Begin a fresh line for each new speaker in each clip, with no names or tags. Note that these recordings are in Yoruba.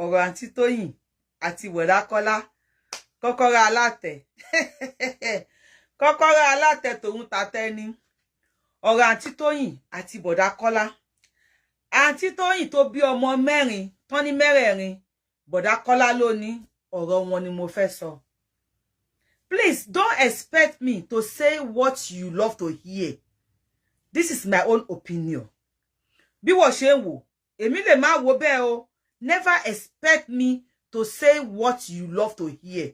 ọ̀rọ̀ àǹtí Tóyìn àti bọ̀dá Kọ́lá kọ́kọ́rọ́ alátẹ kọ́kọ́rọ́ alátẹ tòun tàtẹ́ ni ọ̀rọ̀ àǹtí Tóyìn àti bọ̀dá Kọ́lá. Àǹtí Tóyìn tó bí ọmọ mẹ́rin tán ní mẹ́rẹ̀ẹ̀rin bọ̀dá Kọ́lá ló ní ọ̀rọ̀ wọn ni mo fẹ́ sọ. Please don't expect me to say what you love to hear. This is my own opinion. Bí wọ́n ṣe ń wò èmi lè má wò bẹ́ẹ̀ o. Never expect me to say what you love to hear.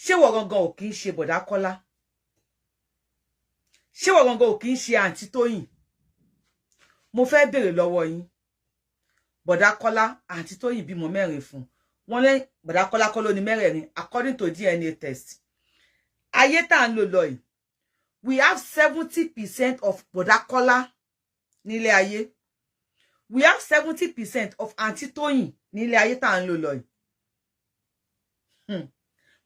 Ṣé wọ́n gangan ò kí ń ṣe bọ̀dá Kọ́lá? Ṣé wọ́n gangan ò kí ń ṣe àǹtí Tóyìn? Mo fẹ́ béèrè lọ́wọ́ yín. Bọ̀dá Kọ́lá àǹtí Tóyìn bímọ mẹ́rin fún. Wọ́n lé bọ̀dá Kọ́lá kọ́ ló ní mẹ́rẹ̀ẹ̀rin according to DNA test. Ayé tá ń lò lọ yìí. We have 70% of bọ̀dá Kọ́lá nílé ayé. We have 70% of àǹtí Tóyìn nílé ayé tá ń lò lọ yìí.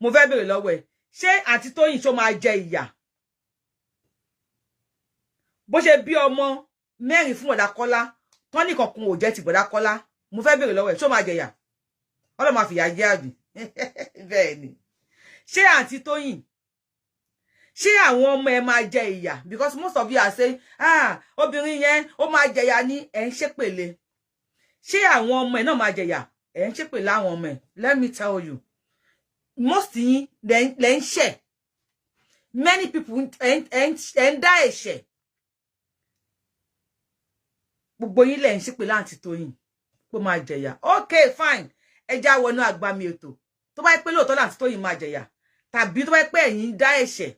Mo fẹ́ béèrè lọ́wọ́ ẹ̀. Ṣé àǹtí Tóyìn ṣó máa jẹ ìyà? Bó ṣe bí ọmọ mẹ́rin fún bọ̀dá Kọ́lá tán ní kankan ò jẹ́ ti bọ̀dá Kọ́lá. Mo fẹ́ béèrè lọ́wọ́ ẹ̀ ṣó máa jẹ ìyà? Ọlọ́run máa fìyà jẹ àbí? Bẹ́ẹ̀ ni. Ṣé àǹtí Tóyìn ṣé àwọn ọmọ ẹ máa jẹ ìyà? Because most of you are saying obìnrin yẹn ó máa jẹ ìyà ní ẹ̀ ń ṣépèlé. Ṣé àwọn ọmọ ẹ náà máa jẹ ìyà? Ẹ̀ ń ṣépèlé àwọn ọmọ ẹ. Let me tell you. Most yín lẹ ń ṣẹ̀. Many people ẹ̀ ń dá ẹ̀ṣẹ̀. Gbogbo yín lẹ ń ṣépèlé àǹtí Tóyìn pé máa jẹ ìyà. Okay, fine. Ẹ já wọnú àgbàmì ètò. Tó bá pé lóòótọ́ àǹtí Tóyìn máa jẹ ìyà. Tàbí tó bá pé ẹ̀yin dá ẹ̀ṣẹ̀.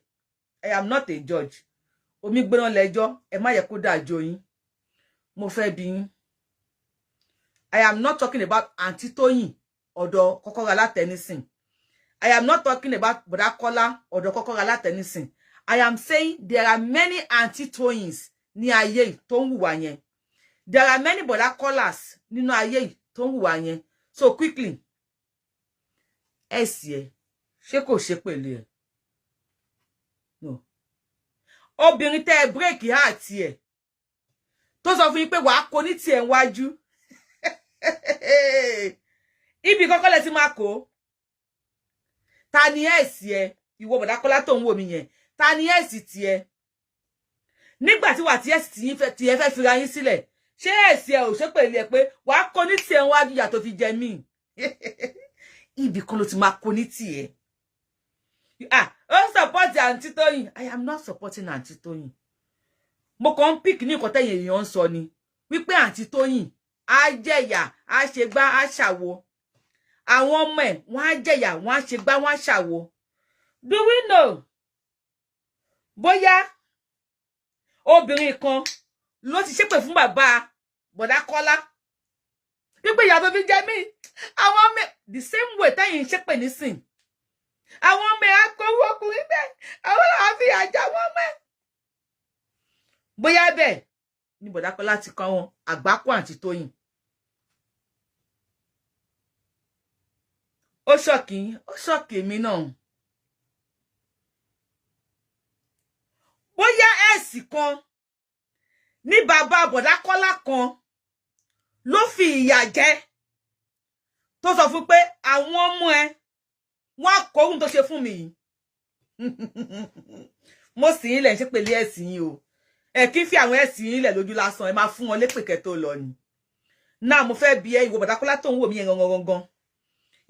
I am not a judge. Omi gbóná lẹ́jọ́, ẹ má yẹ kó dájọ́ yín. Mo fẹ́ bi yín. I am not talking about àǹtí Tóyìn ọ̀dọ̀ kọ́kọ́rọ́ alátẹnisìn. I am not talking about bọ̀dá Kọ́lá ọ̀dọ̀ kọ́kọ́rọ́ alátẹnisìn. I am saying there are many àǹtí Tóyins ní ayé tó ń hùwà yẹn. There are many bọ̀dá Kọ́lás nínú ayé tó ń hùwà yẹn. So quickly. Ẹ sì ẹ ṣé kò ṣe pẹ̀lú ẹ? No. Obìnrin tẹ́ ẹ break heart ẹ tó sọ fún yín pé wàá kó ní tiẹ̀ wájú. Ibi kọ́kọ́ lẹ ti máa kó. Ta ni ẹ̀sì ẹ? Ìwọ bọ̀dá Kọ́lá tó ń wò mí yẹn. Ta ni ẹ̀sì tiẹ̀? Nígbà tí wà tí ẹ̀sì tí ẹ fẹ́ fira yín sílẹ̀. Ṣé ẹ̀sì ẹ ò ṣe pẹ̀lú ẹ pé wàá kó ní tiẹ̀ wájú yà tó fi jẹ mí? Ibi kan ló ti máa kó ní tiẹ̀. Support àǹtí Tóyìn. I am not supporting àǹtí Tóyìn. Mo kàn ń pick ní nǹkan tẹ́yìn èèyàn ń sọ ni. Wípé àǹtí Tóyìn á jẹ̀yà, á ṣe gbá, á ṣàwo. Àwọn ọmọ ẹ̀ wọ́n á jẹ̀yà, wọ́n á ṣe gbá, wọ́n á ṣàwo. Do we know? Bóyá obìnrin kan ló ti ṣépè fún bàbá bọ̀dá Kọ́lá. Wípé ìyá tó fi jẹ mí. Àwọn ọmọ the same way tẹ́yìn ṣépè nísìn. Àwọn ọmọ ẹ̀ á kówó ọkùnrin bẹ́ẹ̀. Àwọn làwọn fi àjà wọn mẹ́. Bóyá bẹ́ẹ̀ ni bọ̀dá Kọ́lá ti kọ́ wọn àgbákò àǹtí Tóyìn. Ó ṣọ́ọ̀kì èmi náà. Bóyá ẹ̀sì kan ní bàbá bọ̀dá Kọ́lá kan ló fi ìyà jẹ tó sọ fún pé àwọn ọmọ ẹ̀ wọ́n kó ohun tó ṣe fún mi. Mo sì ń lẹ̀ ń ṣe pẹ̀lú ẹ̀sìn yín o. Ẹ kí n fi àwọn ẹ̀sìn yín lẹ̀ lójú lásán, ẹ máa fún wọn lépè kẹ́ tó lọ ni. Náà mo fẹ́ bi ẹ́ ìwọ bọ̀dá Kọ́lá tó ń wò mí yẹn gangan.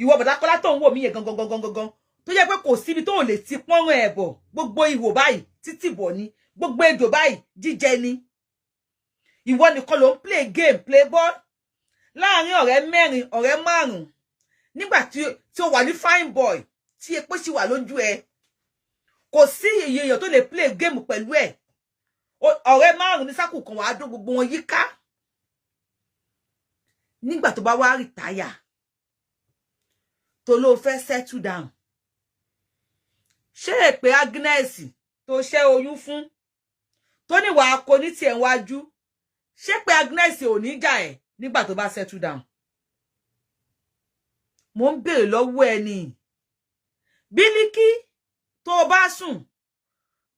Ìwọ bọ̀dá Kọ́lá tó ń wò mí yẹn gangan. Tó jẹ́ pé kò síbi tó lè ti pọ́nrán ẹ̀ bọ̀. Gbogbo ìwò báyìí títì bọ̀ ni. Gbogbo ejò báyìí jíjẹ ni. Ìwọ nìkan ló ń play game, play ball. Láàárín ọ̀rẹ́ mẹ́rin, ọ̀rẹ́ márùn-ún. Nígbà tí ó wà ní fine boy tí epo sì wà lójú ẹ. Kò sí èèyàn tó lè play game pẹ̀lú ẹ̀. Ọ̀rẹ́ márùn-ún ní sákù kan wàá dó gbogbo wọn yíká. Nígbà tó bá wá rìtáyà tó ló fẹ́ settle down. Ṣé èpè Agnes tó ṣẹ́ oyún fún tó ní wàá kó ní tiẹ̀ wájú? Ṣé pé Agnes ò ní jà ẹ̀ nígbà tó bá settle down? Mo ń béèrè lọ́wọ́ ẹni. Bílíkì tó bá sùn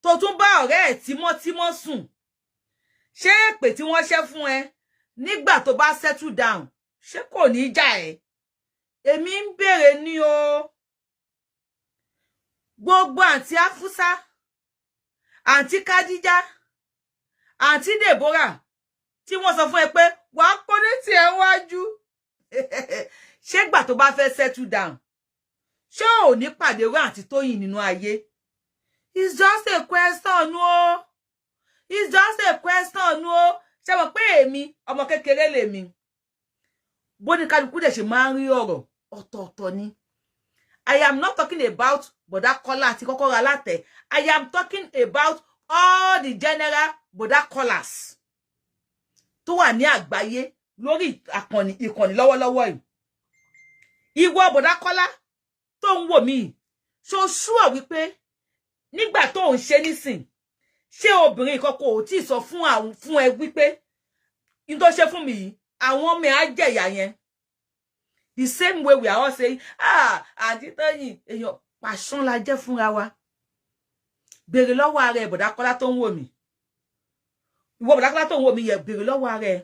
tó tún bá ọ̀rẹ́ ẹ̀ tímọ́tímọ́ sùn. Ṣé èpè tí wọ́n ṣẹ́ fún ẹ nígbà tó bá settle down ṣé kò ní jà ẹ́ èmi ń béèrè ní o gbogbo àǹtí Afusa àǹtí Kadija àǹtí Deborah tí wọ́n sọ fún ẹ pé wàá kó ní tiẹ̀ wájú ṣé gbà tó bá fẹ́ settle down ṣé ò ní pàdé wá àǹtí Tóyìn nínú ayé it's just a question o it's just a question o ṣé mo pé èmi ọmọ kékeré lèmi bó ní kálukú dẹ̀ ṣe máa ń rí ọ̀rọ̀ ọ̀tọ̀ọ̀tọ̀ ni I am not talking about Boda Kola àti Kọ́kọ́rọ́ Alátẹ. I am talking about all the general Boda Kolas tó wà ní àgbáyé lórí ìkànnì lọ́wọ́lọ́wọ́ yìí. Ìwọ Boda Kola tó ń wò mí ṣó sure wípé nígbà tó ń ṣe nísìn ṣé obìnrin kọ́kọ́ ò tí sọ fún ẹ wípé in tó ṣe fún mi yìí àwọn ọmọ á jẹ̀yà yẹn. The same way we are all saying, Aunty Toyin, èèyàn passion la jẹ́ fúnra wa. Béèrè lọ́wọ́ ara ẹ Boda Kola tó ń wò mí. Ìwọ Boda Kola tó ń wò mí yẹ béèrè lọ́wọ́ ara ẹ.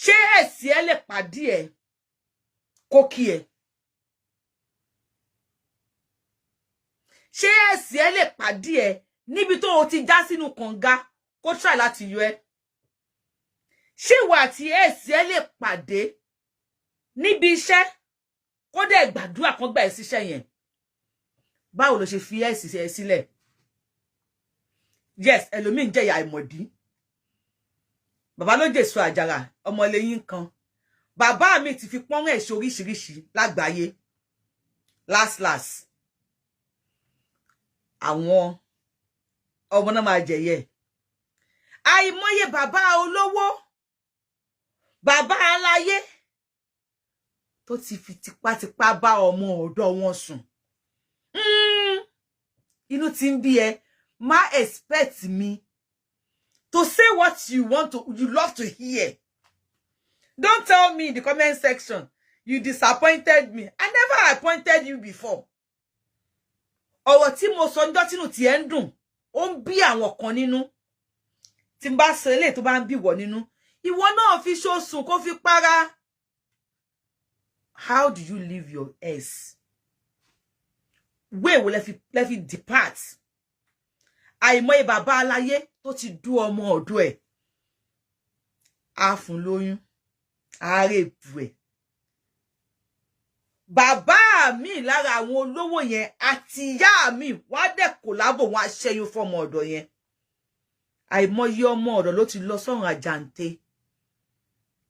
Ṣé ẹ̀sì ẹ lè pàdé ẹ kó kí ẹ? Ṣé ẹ̀sì ẹ lè pàdé ẹ níbi tó o ti já sínú kànga kó try láti yọ ẹ? Ṣé ìwọ àti ẹ̀sì ẹ lè pàdé níbi iṣẹ́ kó dẹ̀ gbàdúrà kan gbà ẹ́ síṣẹ́ yẹn? Báwo ló ṣe fi ẹ̀sì ẹ sílẹ̀? Yes, ẹlòmíì ń jẹ̀yà àìmọ̀dí. Bàbá ló jèso àjàrà ọmọlẹ́yìn kan. Bàbá mi ti fi pọ́n ẹ̀ ṣe oríṣiríṣi lágbàáyé. Last. Àwọn ọmọ náà máa jẹ̀yẹ. Àìmọye bàbá olówó, bàbá aláyé tó ti fi tipátipá bá ọmọ ọ̀dọ̀ wọn sùn. Inú ti ń bí ẹ, má expect me to say what you love to hear. Don't tell me in the comment section you disappointed me. I never appointed you before. Ọ̀rọ̀ tí mo sọ ńjọ́ tínú tí ẹ ń dùn, ó ń bí àwọn kan nínú. Tí n bá sọ eléyìí tó bá ń bí wọ nínú, ìwọ náà fi ṣoṣùn kó fi para. How do you leave your ex? Where will let it depart? Àìmọye bàbá aláyé tó ti dú ọmọ ọ̀dọ̀ ẹ̀. Á fún lóyún, á rèpù ẹ̀. Bàbá mi lára àwọn olówó yẹn àti ìyá mi wá dẹ̀ kòlábò wọn aṣẹ́yún fọ́mọ ọ̀dọ̀ yẹn. Àìmọye ọmọ ọ̀dọ̀ ló ti lọ sọ́run àjàǹtẹ̀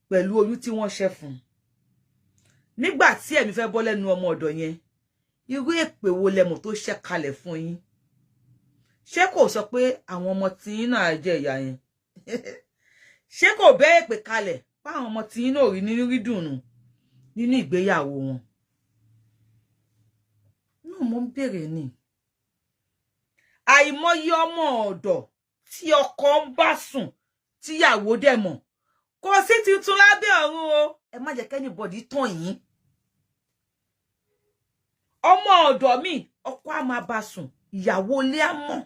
pẹ̀lú oyún tí wọ́n ṣẹ́ fún. Nígbà tí ẹ̀mí fẹ́ bọ́ lẹ́nu ọmọ ọ̀dọ̀ yẹn, irú èpè wo lẹmọ̀ tó ṣẹ́ kalẹ̀ fún yín? Ṣé kò sọ pé àwọn ọmọ tí yín náà jẹ ìyà yẹn? Ṣé kò bẹ́ èpè kalẹ̀ pé àwọn ọmọ tí yín náà rí nínú rídùnnú nínú ìgbéyàwó wọn? Náà mo ń bèrè ni. Àìmọye ọmọ ọ̀dọ̀ tí ọkọ ń bá sùn tíyàwó dẹ̀ mọ̀. Kò sí tuntun lábẹ́ ọ̀run o. Ẹ má jẹ́ kẹ́nìbọ̀dì tàn yín. Ọmọ ọ̀dọ̀ mi ọkọ á máa bá sùn, ìyàwó ilé á mọ̀.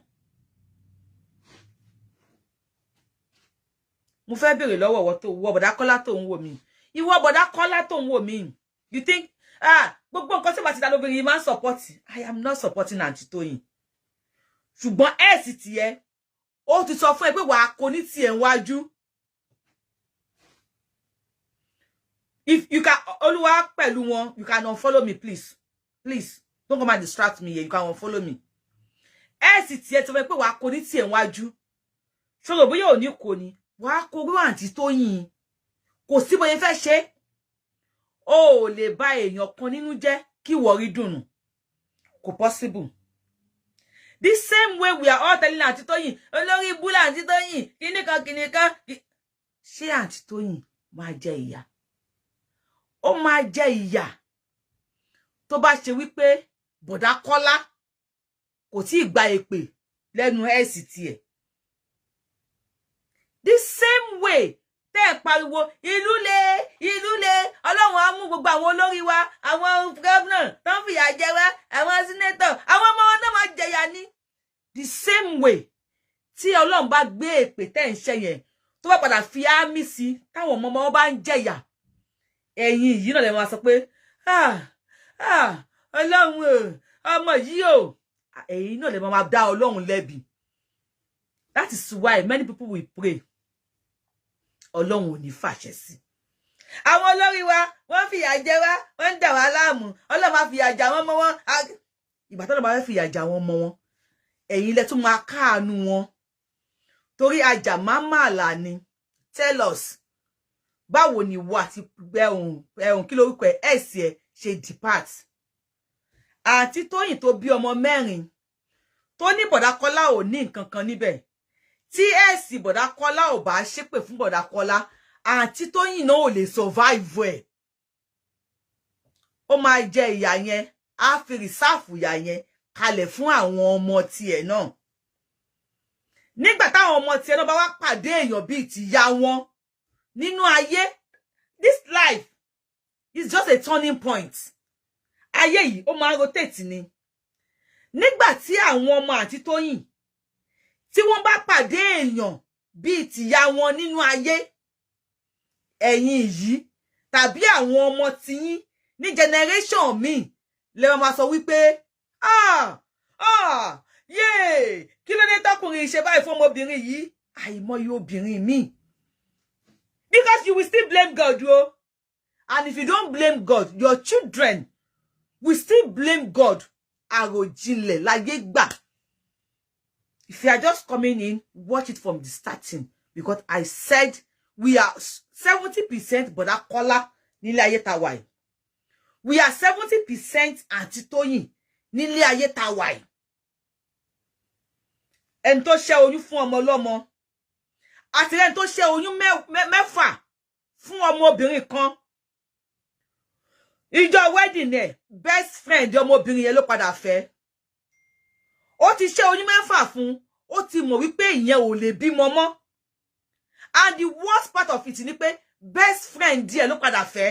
Mo fẹ́ béèrè lọ́wọ́ ìwọ Boda Kola tó ń wò mí. Ìwọ Boda Kola tó ń wò mí. You think gbogbo nǹkan tí bá ti dá lóbìnrin máa ń support? I am not supporting Aunty Toyin. Ṣùgbọ́n ẹ̀sì tiẹ̀ ó ti sọ fún ẹ pé wàá kó ní tiẹ̀ wájú. If you can Olúwa pẹ̀lú wọn, you can unfollow me, please. Please, don't come and distract me here. You can unfollow me. Ẹ̀sì tiẹ̀ tó fẹ́ pé wàá kó ní tiẹ̀ wájú. Ṣòro bóyá ò ní kò ní. Wàá kó rú Aunty Toyin. Kò sí bóyá fẹ́ ṣe. O lè bá èèyàn kan nínú jẹ́ kí wọ́n rí dùnnú. Kò possible. The same way we are all telling Aunty Toyin, olórí búlà Aunty Toyin, kìnìkan. Ṣé Aunty Toyin máa jẹ ìyà? Ó máa jẹ ìyà tó bá ṣe wípé Boda Kola kò tí gba èpè lẹ́nu ẹ̀sì tiẹ̀. The same way tẹ́ pariwo ìlú le Ọlọ́run á mú gbogbo àwọn olórí wa, àwọn governor tó ń fìyà jẹ wá, àwọn senator, àwọn ọmọ wọn náà máa jẹyà ní. The same way tí Ọlọ́run bá gbé èpè tẹ́ ń ṣe yẹn tó bá padà fi àmì sí táwọn ọmọ wọn bá ń jẹyà. ẹ̀yin yìí náà lè máa sọ pé Ọlọ́run ọmọ yìí o, ẹ̀yin náà lè máa dá Ọlọ́run lẹ́bi. That is why many people will pray Ọlọ́run ò ní fàṣẹ sí. Àwọn olórí wa wọ́n fìyà jẹ wá, wọ́n ń dà wá láàmú, Ọlọ́run máa fìyà jà wọ́n mọ́ wọn. Ìgbà tó lọ́ọ́ máa fìyà jà wọ́n mọ́ wọn, ẹ̀yin lẹ tún máa káàánú wọn. Torí ajá máa máa là ní. Tell us, báwo ni wà ti ẹ̀hùn kí lórúkọ ẹ̀ sì ẹ̀ ṣe depart. Àǹtí Tóyìn tó bí ọmọ 4 tó ní bọ̀dá Kọ́lá ò ní nǹkan kan níbẹ̀. Tí ẹ̀sì bọ̀dá Kọ́lá ò bá ṣépè fún bọ̀dá Kọ́lá, àǹtí Tóyìn náà ò lè survive ẹ̀. Ó máa jẹ ìyà yẹn, á fi rìsáàfù ìyà yẹn kalẹ̀ fún àwọn ọmọ tiẹ̀ náà. Nígbà táwọn ọmọ tiẹ̀ náà bá wá pàdé èèyàn bíi ti ya wọn nínú ayé, this life is just a turning point. Ayé yìí ó máa rotate ni. Nígbà tí àwọn ọmọ àǹtí Tóyìn tí wọ́n bá pàdé èèyàn bíi ti ya wọn nínú ayé, ẹ̀yin yìí tàbí àwọn ọmọ tiyín ní generation mi lè máa sọ wípé yéè kí ló dé tọkùnrin ṣe báyìí fún ọmọbìnrin yìí. Àìmọye obìnrin mi. Because you will still blame God, o. And if you don't blame God, your children will still blame God. Àròjinlẹ̀ láyé gbà. If you are just coming in, watch it from the starting. Because I said we are 70% Boda Kola nílé ayé tá wà yìí. We are 70% Aunty Toyin nílé ayé tá wà yìí. Ẹni tó ṣẹ́ oyún fún ọmọ ọlọ́mọ. Àti ẹni tó ṣẹ́ oyún 6 fún ọmọbìnrin kan. Ìjọ wedding ẹ̀, best friend ọmọbìnrin yẹn ló padà fẹ́. Ó ti ṣẹ́ oyún 6 fún, ó ti mọ̀ wípé ìyẹn ò lè bímọ mọ́. And the worst part of it ni pé best friend díẹ̀ ló padà fẹ́.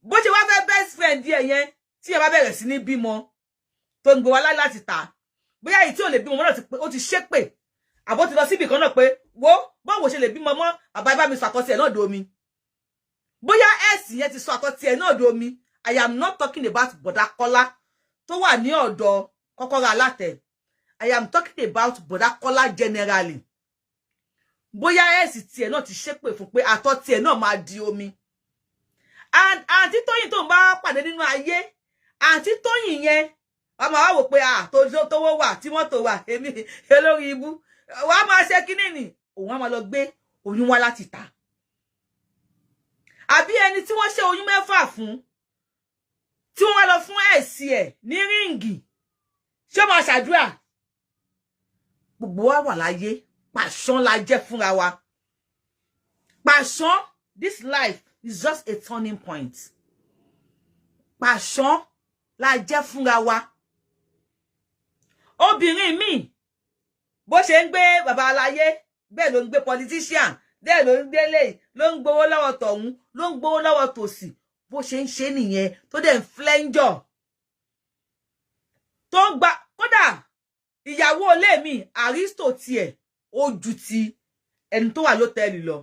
Bó ṣe wá fẹ́ best friend díẹ̀ yẹn tí ẹ bá bẹ̀rẹ̀ sí ní bímọ tó ń gbé wá láti ta. Bóyá èyí tí ò lè bímọ mọ́ náà ó ti ṣépè. Àbó ti lọ síbì kan náà pé wo báwo ṣe lè bímọ mọ́ àbá mi sọ àkọsí ẹ̀ náà domi. Bóyá ẹ̀sìn yẹn ti sọ àkọsí ẹ̀ náà domi. I am not talking about Boda Kola tó wà ní ọ̀dọ̀ Kọ́kọ́rọ́ Alátẹ. I am talking about Boda Kola generally. Bóyá ẹ̀sìn tiẹ̀ náà ti ṣépè fún pé àtọ̀ tiẹ̀ náà máa di omi. And Aunty Toyin tó ń bá pàdé nínú ayé, Aunty Toyin yẹn wá máa wò pé tówó wà tí mọ́tò wà èmi olórí ibú wá máa ṣe kíní ni òun á máa lọ gbé oyún wá láti ta. Àbí ẹni tí wọ́n ṣe oyún 6 fún tí wọ́n wá lọ fún ẹ̀sì ẹ̀ ní ríǹgì ṣé máa ṣàdúrà. Gbogbo wa wà láyé pàṣán la jẹ́ fúnra wa. Pàṣán, this life is just a turning point. Pàṣán la jẹ́ fúnra wa. Obìnrin mi bó ṣe ń gbé bàbá aláyé bẹ́ẹ̀ ló ń gbé politician, bẹ́ẹ̀ ló ń gbélé, ló ń gbowó lọ́wọ́ tọ̀hún, ló ń gbowó lọ́wọ́ tòsì. Bó ṣe ń ṣe nìyẹn tó dẹ̀ ń flenjọ. Tó ń gba kódà ìyàwó ilé mi Aristo tiẹ̀ ó ju ti ẹni tó wà lótẹ́ẹ̀lì lọ.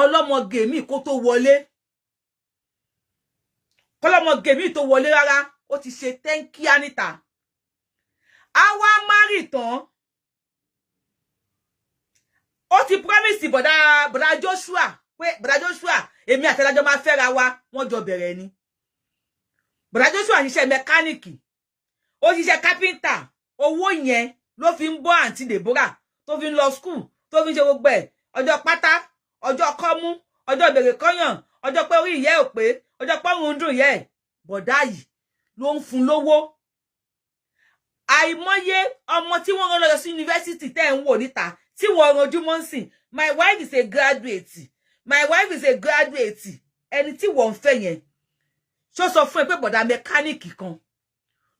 Ọlọ́mọge mi kó tó wọlé. Kọ́lọ́mọge mi tó wọlé rárá, ó ti ṣe tẹ́ńkíá níta. A wá márì tán. Ó ti promise bọ̀dá Joshua pé bọ̀dá Joshua èmi àtẹlájọ́ máa fẹ́ra wa, wọ́n jọ bẹ̀rẹ̀ ni. Bọ̀dá Joshua ṣiṣẹ́ mẹkáníìkì, ó ṣiṣẹ́ kápẹ́ńtà, owó yẹn ló fi ń bọ́ àǹtí Deborah tó fi ń lọ school, tó fi ń ṣe gbogbo ẹ̀, ọjọ́ pátá, ọjọ́ kọ́mú, ọjọ́ bèrè kọ́yàn, ọjọ́ pé orí ìyẹ́ ò pé, ọjọ́ pé òun ń dùn yẹ́ ẹ̀. Bọ̀dá yìí ló ń fún lówó. Àìmọye ọmọ tí wọ́n rán lọ sí yunifásítì tẹ́ ń wò níta tí wọ́n ranjúmọ́ ń sìn. My wife is a graduate. My wife is a graduate. Ẹni tí wọ́n ń fẹ́ yẹn ṣó sọ fún ẹ pé bọ̀dá mẹkáníìkì kan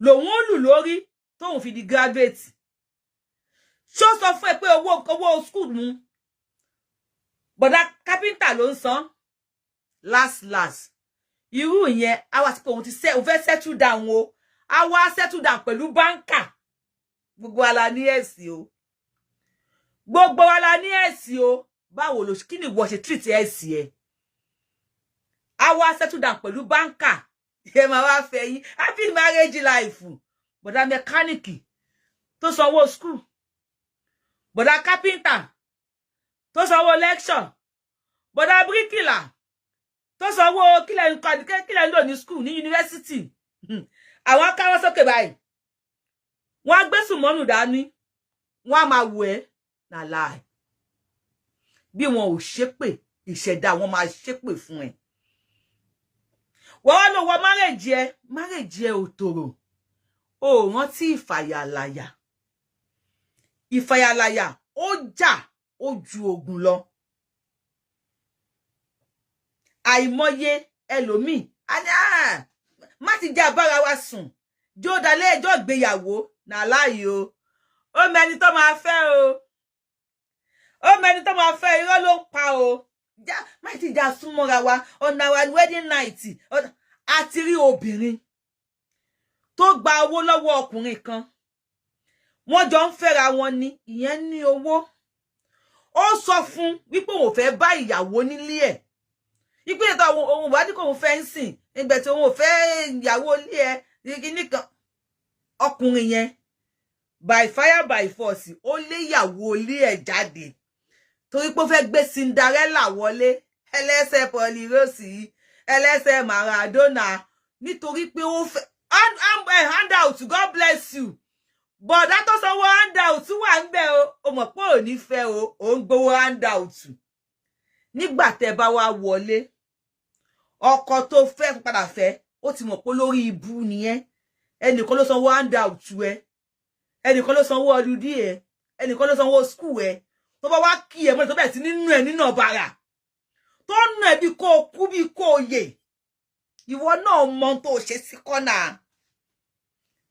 lòun ó lù lórí tóun fi di graduate. Ṣó sọ fún ẹ pé owó school mu bọ̀dá kápẹ́ńtà ló ń san. Last irú yẹn a wá sí pé òun fẹ́ settle down o. A wá settle down pẹ̀lú báńkà. Gbogbo wa la ní ẹ̀sì o. Gbogbo wa la ní ẹ̀sì o. Báwo ló kí ni ìwọ ṣe treat ẹ̀sì ẹ? Àwa settle down pẹ̀lú banker. Ẹ máa wá fẹ́ yín. Happy marriage life. Bọ̀dá mechanic tó sanwó school. Bọ̀dá carpenter tó sanwó lecture. Bọ̀dá bricklayer tó sanwó kílẹ̀ lò ní school ní university. Àwọn káwọ́ sókè báyìí. Wọ́n gbé sùmọ́nù dání. Wọ́n máa wò ẹ́ na lie. Bí wọn ò ṣépè, ìṣẹ̀dá wọn máa ṣépè fún ẹ. Wọ́n lọ wọ marriage ẹ ò tòrò. Ó rántí ìfàyàlàyà. Ìfàyàlàyà ó jà ó ju ogun lọ. Àìmọye ẹlòmíì má ti jẹ́ abára wa sùn. Jó dalẹ̀ ẹjọ́ ìgbéyàwó na láàyè o. Ó mẹ́ni tó máa fẹ́ o. Ó mẹ́ni tó máa fẹ́ irọ́ ló ń pa o. Má ti jà súnmọ́ra wa on our wedding night. Àti rí obìnrin tó gba owó lọ́wọ́ ọkùnrin kan. Wọ́n jọ ń fẹ́ra wọn ni, ìyẹn ní owó. Ó sọ fún wípé òun fẹ́ bá ìyàwó nílé ẹ̀. Wípé ètò òun wá ní kò ń fẹ́ ń sìn, nígbà tí òun fẹ́ ìyàwó ilé ẹ̀ nìkan. Ọkùnrin yẹn by fire by force ó lé ìyàwó ilé ẹ̀ jáde. Torí pé ó fẹ́ gbé Cinderella wọlé, ẹlẹ́sẹ̀ Pọlírọ́sì, ẹlẹ́sẹ̀ Maradona, nítorí pé ó fẹ́ handout, God bless you. But that also handout wà ńbẹ̀ o mọ̀ pé ò ní fẹ́ o ń gbowó handout. Nígbà tẹ́ bá wá wọlé, ọkọ tó fẹ́ padà fẹ́, ó ti mọ̀ pé lórí ibu nìyẹn. Ẹnìkan ló sanwó handout ẹ, ẹnìkan ló sanwó ọdúdí ẹ, ẹnìkan ló sanwó school ẹ. Tó bá wá kí ẹ mọ́ tó bẹ̀rẹ̀ sí nínú ẹ nínú ọ̀bàrà. Tó nà ẹ bí kò kú bí kò yè. Ìwọ náà mọ tó ṣe sí kọ́nà.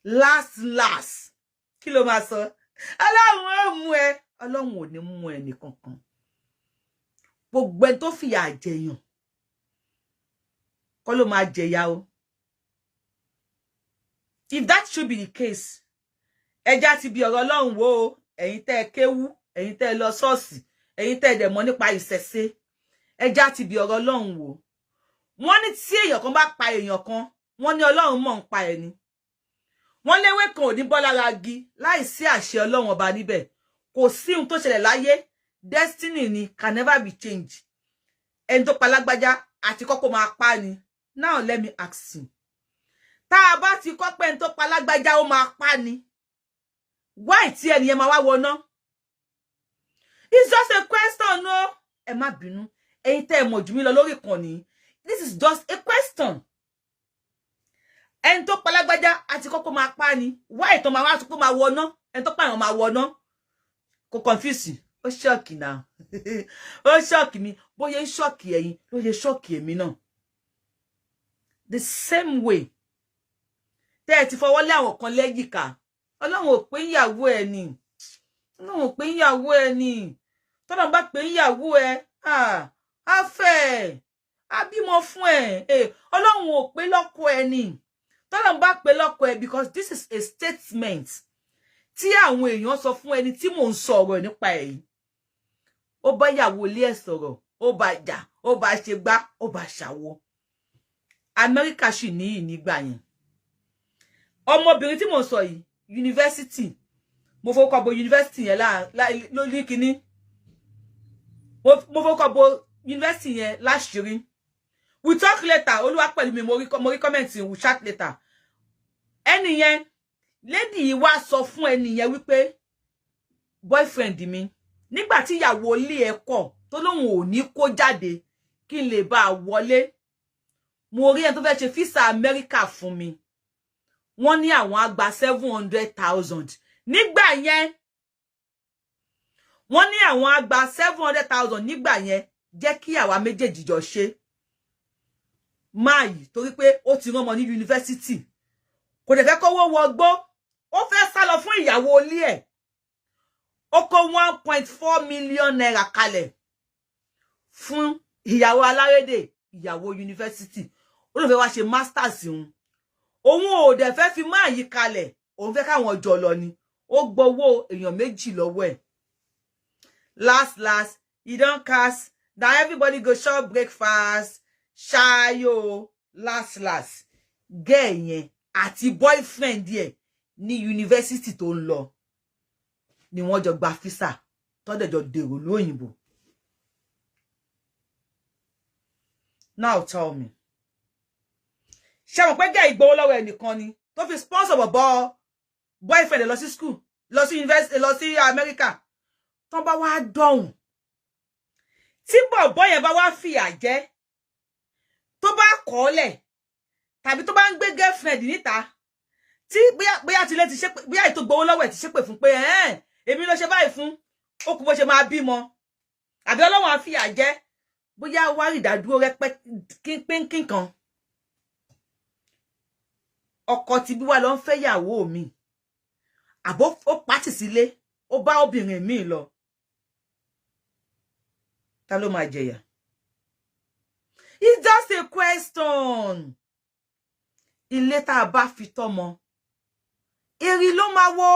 Last. Kí ló máa sọ? Ọlọ́run ó mú ẹ. Ọlọ́run ò ní mú ẹ nìkankan. Gbogbo ẹni tó fìyà jẹyàn kọ́ ló máa jẹyà o. If that should be the case, ẹja ti bí ọ̀rọ̀ Ọlọ́run wò ó. Ẹ̀yin tẹ́ kéwú, ẹ̀yin tẹ́ lọ ṣọ́ọ̀ṣì, ẹ̀yin tẹ́ dẹ̀ mọ̀ nípa ìṣẹ̀ṣe. Ẹja ti bí ọ̀rọ̀ Ọlọ́run wò. Wọ́n ní tí èèyàn kan bá pa èèyàn kan, wọ́n ní Ọlọ́run mọ̀ ń pa ẹni. Wọ́n léwé kan ò ní bọ́ lára igi láìsí àṣẹ Ọlọ́run ọba níbẹ̀. Kò sí ohun tó ṣẹlẹ̀ láyé. Destiny ni can never be changed. Ẹni tó pa lágbájá àti kọ́kọ́ máa pa ni. Now let me ask you. Tá a bá ti kọ́ pé ẹni tó pa lágbájá ó máa pa ni. Why tí ẹni yẹn máa wá wọná? It's just a question, no. Ẹ má bínú. Ẹ̀yin tẹ́ ẹ mọ̀ jù mí lọ lórí ìkànnì. This is just a question. Ẹni tó pa lágbájá àti kọ́kọ́ máa pa ni. Why tó máa wá tó máa wọná? Ẹni tó pààyàn máa wọná. Kò confuse. Ó ṣọ́ọ̀kì náà. Ó ṣọ́ọ̀kì mi. Bóyá ń ṣọ́ọ̀kì ẹ̀yin ló ṣe ṣọ́ọ̀kì èmi náà. The same way. Tẹ́ ẹ ti fọwọ́ lé àwọn kan lẹ́jìká. Ọlọ́run ò pé ìyàwó ẹ ni. Ọlọ́run ò pé ìyàwó ẹ ni. Tọ́lọ́run bá pé ìyàwó ẹ, á fẹ́. Á bímọ fún ẹ. Ọlọ́run ò pé lọ́kọ ẹ ni. Tọ́lọ́run bá pé lọ́kọ ẹ because this is a statement. Tí àwọn èèyàn sọ fún ẹni tí mò ń sọ̀rọ̀ nípa èyí. Ó bá ìyàwó ilé ẹ̀ sọ̀rọ̀, ó bá jà, ó bá ṣe gbá, ó bá ṣàwo. Amẹ́ríkà sì ní ìnígbà yẹn. Ọmọbìnrin tí mò ń sọ yìí, yunifásítì. Mo fọwọ́ bo yunifásítì yẹn lórí kíní. Mo fọwọ́ bo yunifásítì yẹn láṣìírí. We talk later. Olúwa pẹ̀lú mi mo rí comment we chat later. Ẹni yẹn, lady yìí wá sọ fún ẹni yẹn wípé boyfriend mi nígbà tí ìyàwó ilé ẹ̀ kọ̀ tó lóhùn ò ní kó jáde kí n lè bá wọlé. Mo rí ẹni tó fẹ́ ṣe visa America fún mi. Wọ́n ní àwọn àgbà 700,000. Nígbà yẹn. Wọ́n ní àwọn àgbà 700,000 nígbà yẹn jẹ́ kí àwa méjèèjì jọ ṣe. Máyì torí pé ó ti rán ọmọ ní yunifásítì. Kò dẹ̀ fẹ́ kówó wọgbó. Ó fẹ́ sá lọ fún ìyàwó ilé ẹ̀. Ó kó 1.4 million naira kalẹ̀ fún ìyàwó alárédè, ìyàwó yunifásítì. Ó lọ fẹ́ wá ṣe masters òun. Òun ò dẹ̀ fẹ́ fi Máyì kalẹ̀. Òun fẹ́ káwọn jọ lọ ni. Ó gbowó èèyàn méjì lọ́wọ́ ẹ̀. Last, he don't cast. Now everybody go shop breakfast. ṣáyó last girl yẹn àti boyfriend ẹ̀ ní university tó ń lọ ni wọ́n jọ gba visa tó dẹ̀ jọ dèrò lóyìnbó. Now tell me, ṣé mo pé gẹ́ ìgbowó lọ́wọ́ ẹnìkan ni tó fi sponsor bọ̀bọ̀ boyfriend lọ sí school, lọ sí university, lọ sí America, tó bá wá dọ̀hùn tí bọ̀bọ̀ yẹn bá wá fìyà jẹ, tó bá kọ́lẹ̀ tàbí tó bá ń gbé girlfriend níta, tí bóyá tilẹ̀ ti ṣépè, bóyá ètò gbowó lọ́wọ́ ẹ̀ ti ṣépè fún pé èmi ló ṣe báyìí fún, ó kú bó ṣe máa bímọ, àbí Ọlọ́run á fìyà jẹ, bóyá wá rí ìdádúró rẹpẹ kínkín kan, ọkọ ti bí wá lọ ń fẹ́ yàwó mi, àbó ó pàtì sílé, ó bá obìnrin mi lọ, ta ló máa jẹyà? It's just a question. Ilé tá bá fi tọ́mọ, eri ló máa wó.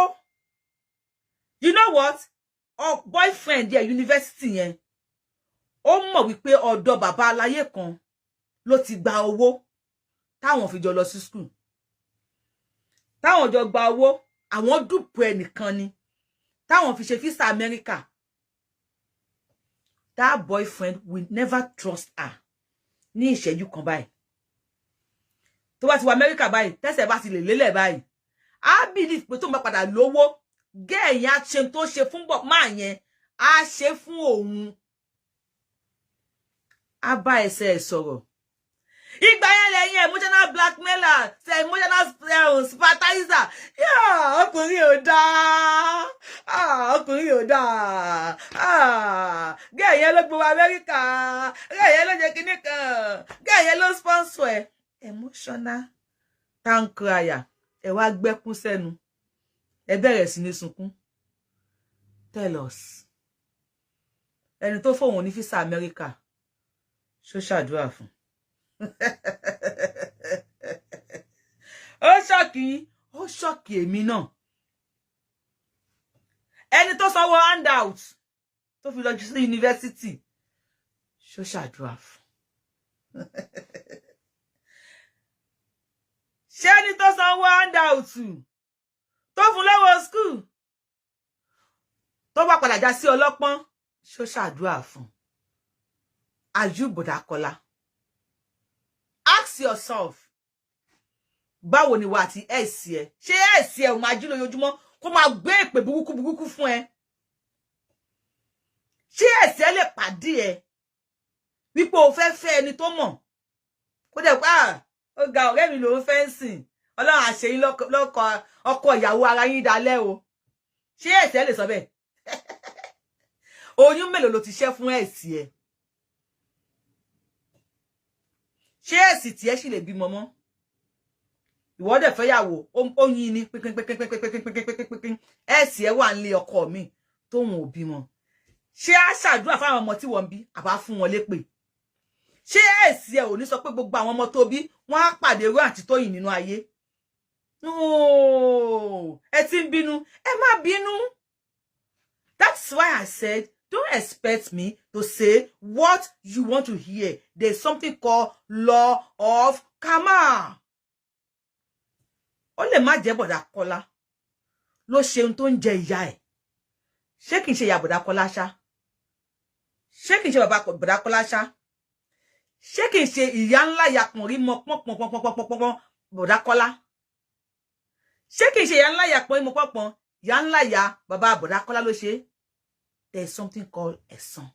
You know what? Our boyfriend yẹn university yẹn, ó mọ̀ wípé ọ̀dọ̀ bàbá aláyé kan ló ti gba owó táwọn fi jọ lọ sí school. Táwọn jọ gba owó, àwọn dúpọ̀ ẹnìkan ni, táwọn fi ṣe visa America. That boyfriend will never trust her. Ní ìṣẹ́jú kan báyìí. Tó bá ti wá America báyìí, tẹ́sẹ̀ bá ti lè lélẹ̀ báyìí. I believe pé tó ń bá padà lówó, gẹ́ ẹ̀yìn á ṣe tó ṣe fún bọ̀ máa yẹn, á ṣe fún òun. Á bá ẹsẹ̀ sọ̀rọ̀. Ìgbà yẹn lẹ́yìn emotional blackmailer, emotional sympathizer. Ọkùnrin ò dáa. Ọkùnrin ò dáa. Gẹ́ ẹ̀yẹn ló gbowó America. Gẹ́ ẹ̀yẹn ló jẹ́ kíní kan. Gẹ́ ẹ̀yẹn ló sponsor ẹ̀. Emotional tank crier. Ẹ wá gbẹ́kún sẹ́nu. Ẹ bẹ̀rẹ̀ sí ní sunkún. Tell us. Ẹni tó fóun ní visa America. Ṣó ṣàdúrà fún. Ó ṣọ́kì èmi náà. Ẹni tó sanwó handout tó fi lọ sí university. Ṣó ṣàdúrà fún. Ṣé ẹni tó sanwó handout tó fún lọ́wọ́ school tó bá padà já sí ọlọ́pọ́n, ṣó ṣàdúrà fún. Are you Boda Kola? Ask yourself, báwo ni wà àti ẹ̀sì ẹ̀? Ṣé ẹ̀sì ẹ̀ ò máa jí lójoojúmọ́ kó máa gbé èpè burúkú fún ẹ? Ṣé ẹ̀sì ẹ̀ lè pàdé ẹ wípé o fẹ́ fẹ́ ẹni tó mọ̀? Kó dẹ̀ pé ó ga ọ̀rẹ́ mi ló ń fẹ́ ń sìn. Ọlọ́run á ṣe yín lọ́kọ ọkọ ìyàwó ara yín dalẹ́ o. Ṣé ẹ̀sì ẹ̀ lè sọ bẹ́ẹ̀? Oyún mélòó ló ti ṣẹ́ fún ẹ̀sì ẹ̀? Ṣé ẹ̀sì tí ẹ sì lè bímọ mọ́? Ìwọ dẹ̀ fẹ́ yàwó, ó yin ni pínpínpínpínpínpínpínpínpínpín. Ẹ̀sì ẹ wà nílé ọkọ mi tóun ò bímọ. Ṣé á ṣàdúrà fáwọn ọmọ tí wọ́n bí, àbá fún wọn lépè? Ṣé ẹ̀sì ẹ ò ní sọ pé gbogbo àwọn ọmọ tó bí wọ́n á pàdé irú àǹtí Tóyìn nínú ayé? Ẹ ti ń bínú, ẹ má bínú. That's why I said, don't expect me to say what you want to hear. There's something called law of karma. Ó lè má jẹ́ Boda Kola ló ṣe ohun tó ń jẹ ìyá ẹ̀. Ṣé kìí ṣe ìyá Boda Kola ṣá? Ṣé kìí ṣe bàbá Boda Kola ṣá? Ṣé kìí ṣe ìyá ńlá ìyá pọ̀nrí mọ pọ́npọ́npọ́npọ́npọ́n Boda Kola? Ṣé kìí ṣe ìyá ńlá ìyá pọ̀nrí mọ pọ́npọ́n ìyá ńlá ìyá bàbá Boda Kola ló ṣe? There's something called ẹ̀san.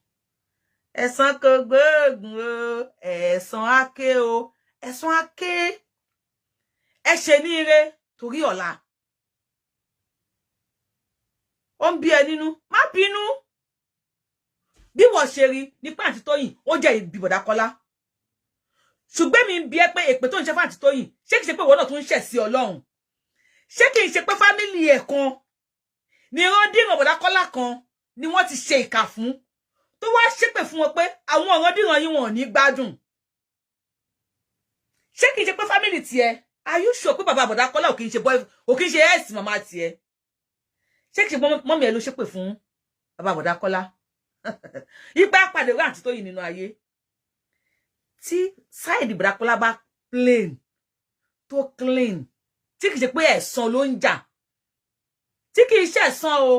Ẹ̀san kò gbóògùn o, ẹ̀san ake o, ẹ̀san ake. Ẹ ṣe ní ire torí ọ̀la. Ó ń bí ẹ nínú, má bínú. Bí wọ́n ṣe rí nípa àǹtí Tóyìn, ó jẹ́ ìbí Boda Kola. Ṣùgbọ́n mi ń bi ẹ́ pé èpè tó ń ṣe fún àǹtí Tóyìn, ṣé kìí ṣe pé ìwọ náà tún ń ṣẹ̀ sí Ọlọ́run? Ṣé kìí ṣe pé fámílì ẹ̀ kan ni wọ́n dìran Boda Kola kan ni wọ́n ti ṣe ìkà fún, tó wá ṣépè fún wọn pé àwọn ọ̀ràn dìran yín wọn ò ní gbádùn? Ṣé kìí ṣe pé fámílì tiẹ̀, are you sure pé bàbá Boda Kola ò kìí ṣe ẹ̀sì màmá tiẹ̀? Ṣé kìí ṣe mọ́mí ẹ ló ṣépè fún bàbá Boda Kola? Ipa pàdé wá àǹtí Tóyìn nínú ayé. tí side Bọ̀dá Kọ́lá bá plain tó clean tí kì í ṣe pé ẹ̀san ló ń jà tí kì í ṣe ẹ̀san o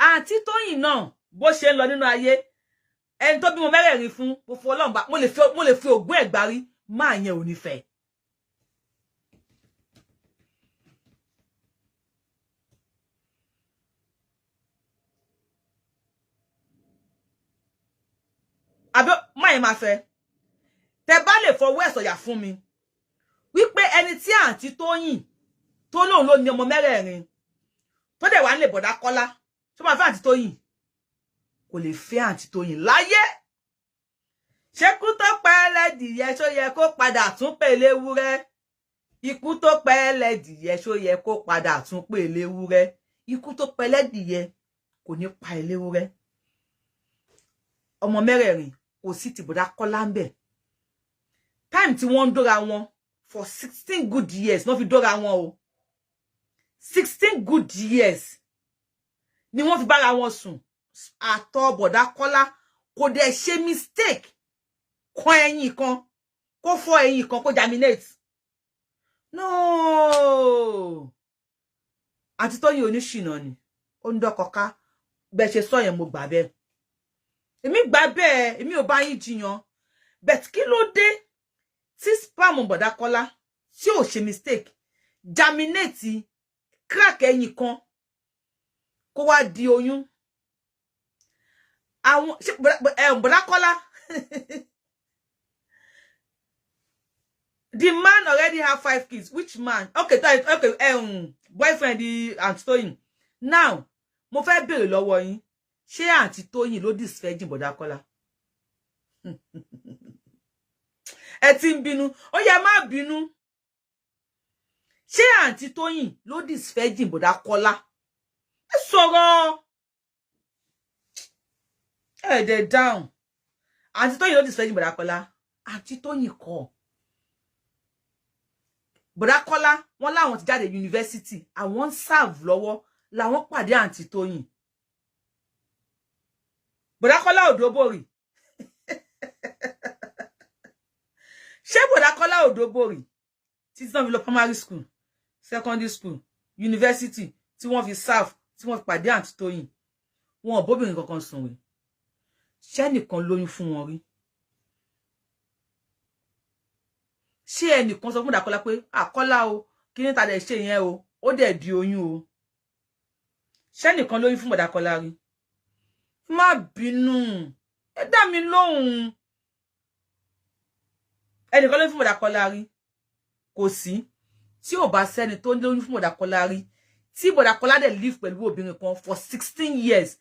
àǹtí Tóyìn náà bó ṣe ń lọ nínú ayé ẹni tó bímọ mẹ́rẹ̀ẹ̀rin fún mo fọ Ọlọ́run bá mo lè fi ògùn ẹ̀gbárí máa yẹn ò ní fẹ́. àbí máa máa fẹ́ tẹ́ bá lè fọwọ́ ẹ̀ sọ̀yà fún mi wípé ẹni tí àǹtí Tóyìn tó lóun ló ní ọmọ mẹ́rẹ̀ẹ̀rin tó dẹ̀ wá ń lè Bọ̀dá Kọ́lá tó máa fẹ́ àǹtí Tóyìn kò lè fẹ́ àǹtí Tóyìn láyé. ṣekú tó pẹ́ lẹ́dìyẹ ṣó yẹ kó padà tún pè léwúrẹ́ ikú tó pẹ́ lẹ́dìyẹ ṣó yẹ kó padà tún pè léwúrẹ́ ikú tó pẹ́ lẹ́dìyẹ kò ní pa léwúrẹ́. ọmọ mẹ́rẹ̀ẹ̀rin kò sí ti Bọ̀dá Kọ́lá ń bẹ̀ time tí wọ́n ń dóra wọn for 16 good years no fi dóra wọn o 16 good years ni wọ́n fi bára wọn sùn àtọ̀ Bọ̀dá Kọ́lá kò dẹ̀ ṣe mistake kan ẹyin kan kó fọ́ ẹyin kan kó germinate no àti Tóyìn oníṣìnà ni ó ń dọ́kọ̀ká bẹ́ẹ̀ ṣe sọ yẹn mo gbà bẹ́ẹ̀ èmi gbà bẹ́ẹ̀ èmi ò bá yín jiyàn but kí ló dé tí spam Bọ̀dá Kọ́lá tí ò ṣe mistake germinate crack ẹyin kan kó wá di oyún àwọn Bọ̀dá Kọ́lá the man already have 5 kids. Which man? Okay, boyfriend the Aunty Toyin. Now, mo fẹ́ béèrè lọ́wọ́ yín. Ṣé Aunty Toyin ló disfẹ́jìn Bọ̀dá Kọ́lá? Ẹ ti ń bínú. Ó yẹ má bínú. Ṣé Aunty Toyin ló disfẹ́jìn Bọ̀dá Kọ́lá? Ẹ sọ̀rọ̀. Dẹ̀ down. Aunty Toyin ló disfẹ́jìn Bọ̀dá Kọ́lá. Aunty Toyin kọ́. Bọ̀dá Kọ́lá wọ́n láwọn ti jáde university àwọn serve lọ́wọ́ làwọn pàdé Aunty Toyin. Bọ̀dá Kọ́lá Òdòbórì. Ṣé Bọ̀dá Kọ́lá Òdòbórì tí wọ́n fi lọ primary school, secondary school, university tí wọ́n fi serve tí wọ́n fi pàdé Aunty Toyin. Wọn ò bóbìnrin kankan sùn rí. Ṣé ẹnìkan lóyún fún wọn rí? Ṣé ẹnìkan sọ fún Bọ̀dá Kọ́lá pé Kọ́lá o kí ni ta dẹ̀ ṣe yẹn o ó dẹ̀ di oyún o? Ṣé ẹnìkan lóyún fún Bọ̀dá Kọ́lá rí? Má bínú ẹ dá mi lóhùn. Ẹnìkan lóyún fún Bọ̀dá Kọ́lá rí? Kò sí. Tí ò bá sẹ́ni tó lóyún fún Bọ̀dá Kọ́lá rí tí Bọ̀dá Kọ́lá dẹ̀ live pẹ̀lú obìnrin kan for 16 years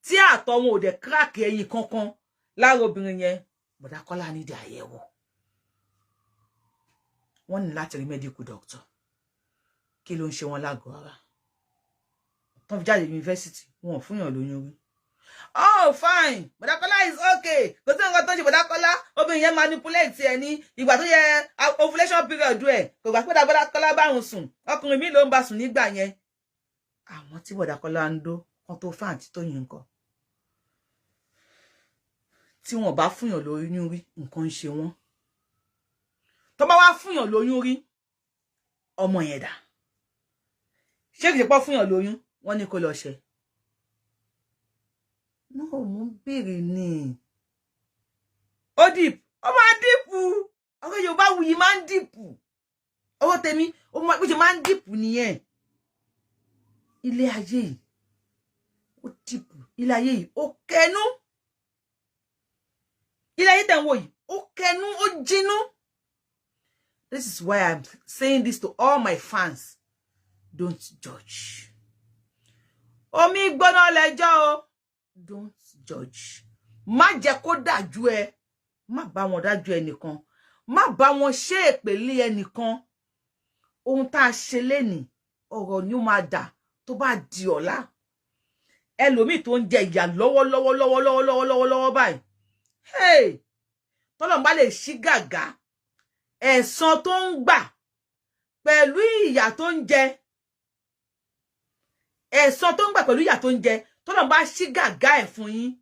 tí àtọ̀ wọn ò dẹ̀ crack ẹyin kankan lára obìnrin yẹn, Bọ̀dá Kọ́lá ní ìdí àyẹ̀wò. Wọ́n ní láti rí medical doctor. Kí ló ń ṣe wọn lágọ̀ọ́ ara? Tọ́n fi jáde university wọn ò fúnyàn lóyún rí. Oh fine, Bọ̀dá Kọ́lá is okay. Kò sí nǹkan tó ṣe Bọ̀dá Kọ́lá, obìnrin yẹn manipulate ẹ ní ìgbà tó yẹ ovulation period ẹ. Kò gbà pé Bọ̀dá Kọ́lá bá òun sùn. Ọkùnrin mi ló ń bá sùn nígbà yẹn. Àwọn tí Bọ̀dá Kọ́lá ń dó kan tó fà Aunty Toyin nǹkan. Tí wọ́n bá fúnyàn lóyún rí, nǹkan ń ṣe wọ́n. Tó bá wá fúnyàn lóyún rí, ọmọ yẹn dà. Ṣé kìí pọ́ fúnyàn lóyún, wọ́n ní kó lọ ṣe. No, mo ń béèrè ni. Ó dìp, ó máa dìpù. Ọ̀rọ̀ Yorùbáwùyí máa ń dìpù. Ọwọ́ tèmi, ó máa ń dìpù nìyẹn. Ilé ayé yìí, ó dìpù. Ilé ayé yìí, ó kẹnu. Ilé ayé tẹ̀ ń wò yìí, ó kẹnu, ó jinú. This is why I'm saying this to all my fans. Don't judge. Omi gbóná lẹ́jọ́ o. Don't judge. Má jẹ́ kó dájú ẹ. Má bá wọn dájú ẹnìkan. Má bá wọn ṣe èpèlé ẹnìkan. Ohun tá a ṣe lénìí, ọ̀rọ̀ ni ó máa dà tó bá di ọ̀la. Ẹlòmíì tó ń jẹ ìyà lọ́wọ́ báyìí. Hey! Tọ́lọ́run bá lè ṣí gàgà. Ẹ̀san tó ń gbà pẹ̀lú ìyà tó ń jẹ. Ẹ̀san tó ń gbà pẹ̀lú ìyà tó ń jẹ. Tọ́lọ́run bá ṣí gàgà ẹ̀ fún yín.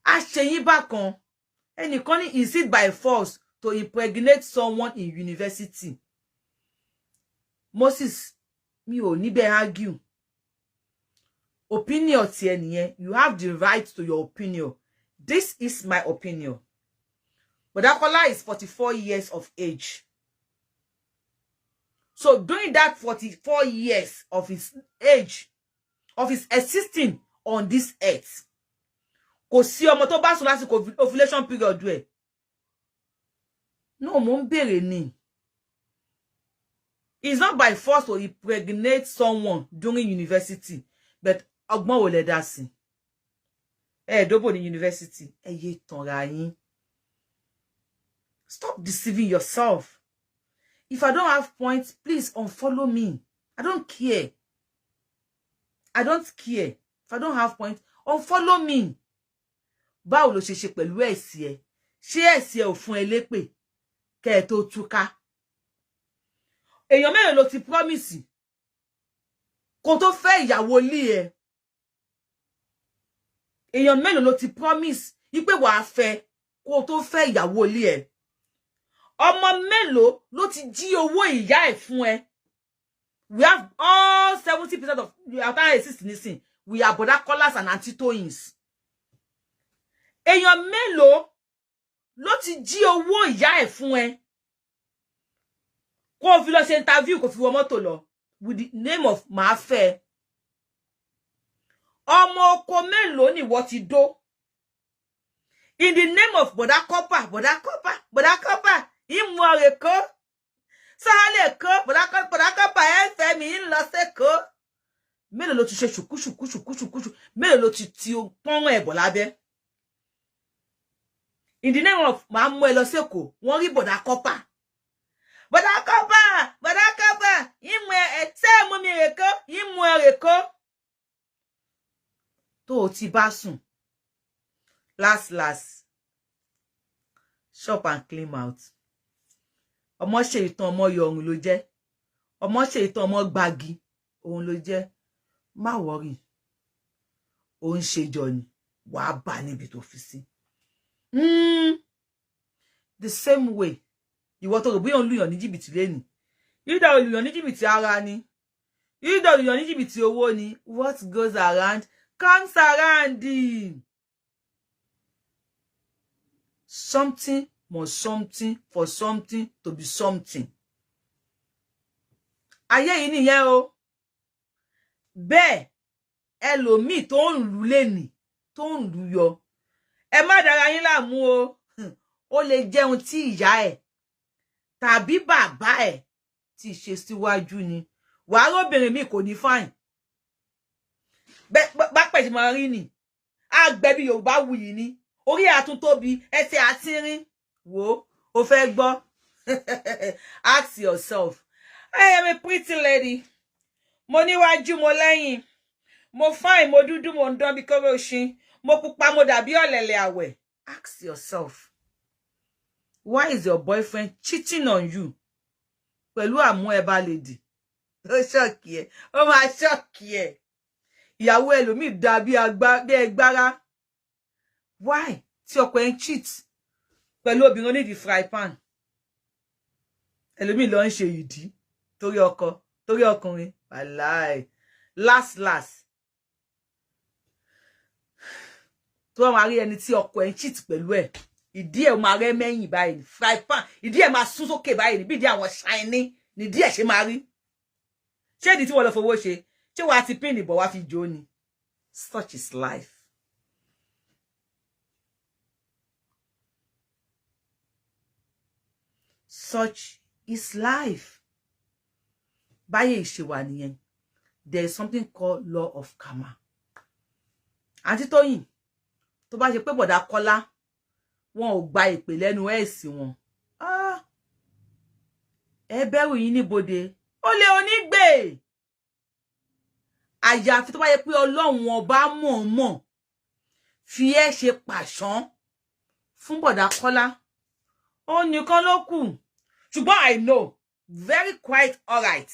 A ṣe yín bákan. ẹnìkan ní is it by force to impregnate someone in university? Moses, mi ò ní bẹ́ẹ̀ argue. Opinion ti ẹ nìyẹn. You have the right to your opinion. This is my opinion. Boda Kola is 44 years of age. So during that 44 years of his age, of his existing on this earth, kò sí ọmọ tó bá sùn lásìkò ovulation period ẹ̀. No, mo ń bèrè ni. It's not by force to impregnate someone during university, but ọgbọ́n wo lẹ dá sí. Dóbò ní university, yé tanra yín. Stop deceiving yourself. If I don't have points, please unfollow me. I don't care. I don't care. If I don't have points, unfollow me. Báwo ló ṣe ṣe pẹ̀lú ẹ̀sì ẹ? Ṣé ẹ̀sì ẹ ò fún ẹ lépè kẹ́ ẹ tó túká? Èèyàn mélòó ló ti promise kó tó fẹ́ ìyàwó ilé ẹ? Èèyàn mélòó ló ti promise wípé wàá fẹ́ kó tó fẹ́ ìyàwó ilé ẹ? Ọmọ mélòó ló ti jí owó ìyá ẹ fún ẹ? We have all 70% of the entire existence. We are Boda Kolas and Aunty Toyins. Èèyàn mélòó ló ti jí owó ìyá ẹ fún ẹ? Kó fi lọ ṣe interview, kó fi wọ mọ́tò lọ with the name of máa fẹ́. Ọmọ oko mélòó ni wọ́n ti dó? In the name of Boda Kopa, Boda Kopa, Boda Kopa, ìmú ọ̀rẹ́ kó. Sale ko, Boda Kopa ẹ fẹ́ mi ń lọ seko. Mélòó ló ti ṣe ṣùkú. Mélòó ló ti pọ́n ẹ bọ̀ lábẹ́? In the name of máa mú ẹ lọ seko, wọ́n rí Boda Kopa. Boda Kopa, ìmú ẹ tẹ́ mú mi rè ko, ìmú ọ̀rẹ́ kó. Tó ti bá sùn. Last. Shop and clean out. Ọmọ ṣe ìtàn ọmọ yọrùn ló jẹ́. Ọmọ ṣe ìtàn ọmọ gbági òun ló jẹ́. Má worry. Ó ń ṣe jọ ni. Wàá bá níbi tó fi sí. The same way. Ìwọ tó rò bóyá ń lùyàn ní jìbìtì lẹ́nu. Ìdá olùyàn ní jìbìtì ara ni. Ìdá olùyàn ní jìbìtì owó ni. What goes around comes around. Something must something for something to be something. Ayé yìí nìyẹn o. Bẹ́ẹ̀ ẹlòmíì tó ń lù lẹ́nì, tó ń lù yọ. Ẹ má dára yín láàmú o. Ó lè jẹun tí ìyá ẹ̀ tàbí bàbá ẹ̀ ti ṣe síwájú ni. Wàá róbìnrin mi kò ní fine. Bá pẹ̀ tí mo rí ni. Àgbẹ̀bí Yorùbáwùyí ni. Orí àtúntóbi, ẹsẹ̀ àtínrín. Wo, o fẹ́ gbọ́? Ask yourself. I am a pretty lady. Mo níwájú, mo lẹ́yìn. Mo fine, mo dúdú, mo ń dán bí kóróṣin. Mo pupa, mo dàbí ọ̀lẹ̀lẹ̀ àwẹ̀. Ask yourself. Why is your boyfriend cheating on you? Pẹ̀lú àmú ẹba lady. Ó ṣọ́ọ̀kì ẹ̀. Ó máa ṣọ́ọ̀kì ẹ̀. Ìyàwó ẹlòmíì dàbí ẹgbára. Why? Tí ọkọ ẹ̀ ń cheat pẹ̀lú obìnrin onídìí fry pan. Ẹlòmíì ló ń ṣe ìdí torí ọkọ, torí ọkùnrin. Wàláì. Last. Tó wọ́n máa rí ẹni tí ọkọ ẹ̀ ń cheat pẹ̀lú ẹ̀. Ìdí ẹ̀ máa rẹ́ mẹ́yìn báyìí. Fry pan. Ìdí ẹ̀ máa sún sókè báyìí. Bí ìdí àwọn shiny. Ni ìdí ẹ̀ ṣe máa rí. Ṣé ìdí tí wọ́n lọ fowó ṣe? Ṣé wàá ti pín ìbọ̀ wá fi jó ni? Such is life. Such is life. Báyé ìṣe wà nìyẹn. There is something called law of karma. Aunty Toyin, tó bá ṣe pé Boda Kola, wọn ò gba ìpè lẹ́nu ẹ̀sìn wọn. Ẹ bẹ̀rù yín níbodè. Ó lè onígbè. Àyàfi tó bá yẹ pé Ọlọ́run ọba mọ̀ọ́mọ̀ fi ẹ́ ṣe pàṣán fún Boda Kola. Ó nìkan ló kù. Ṣùgbọ́n I know very quite alright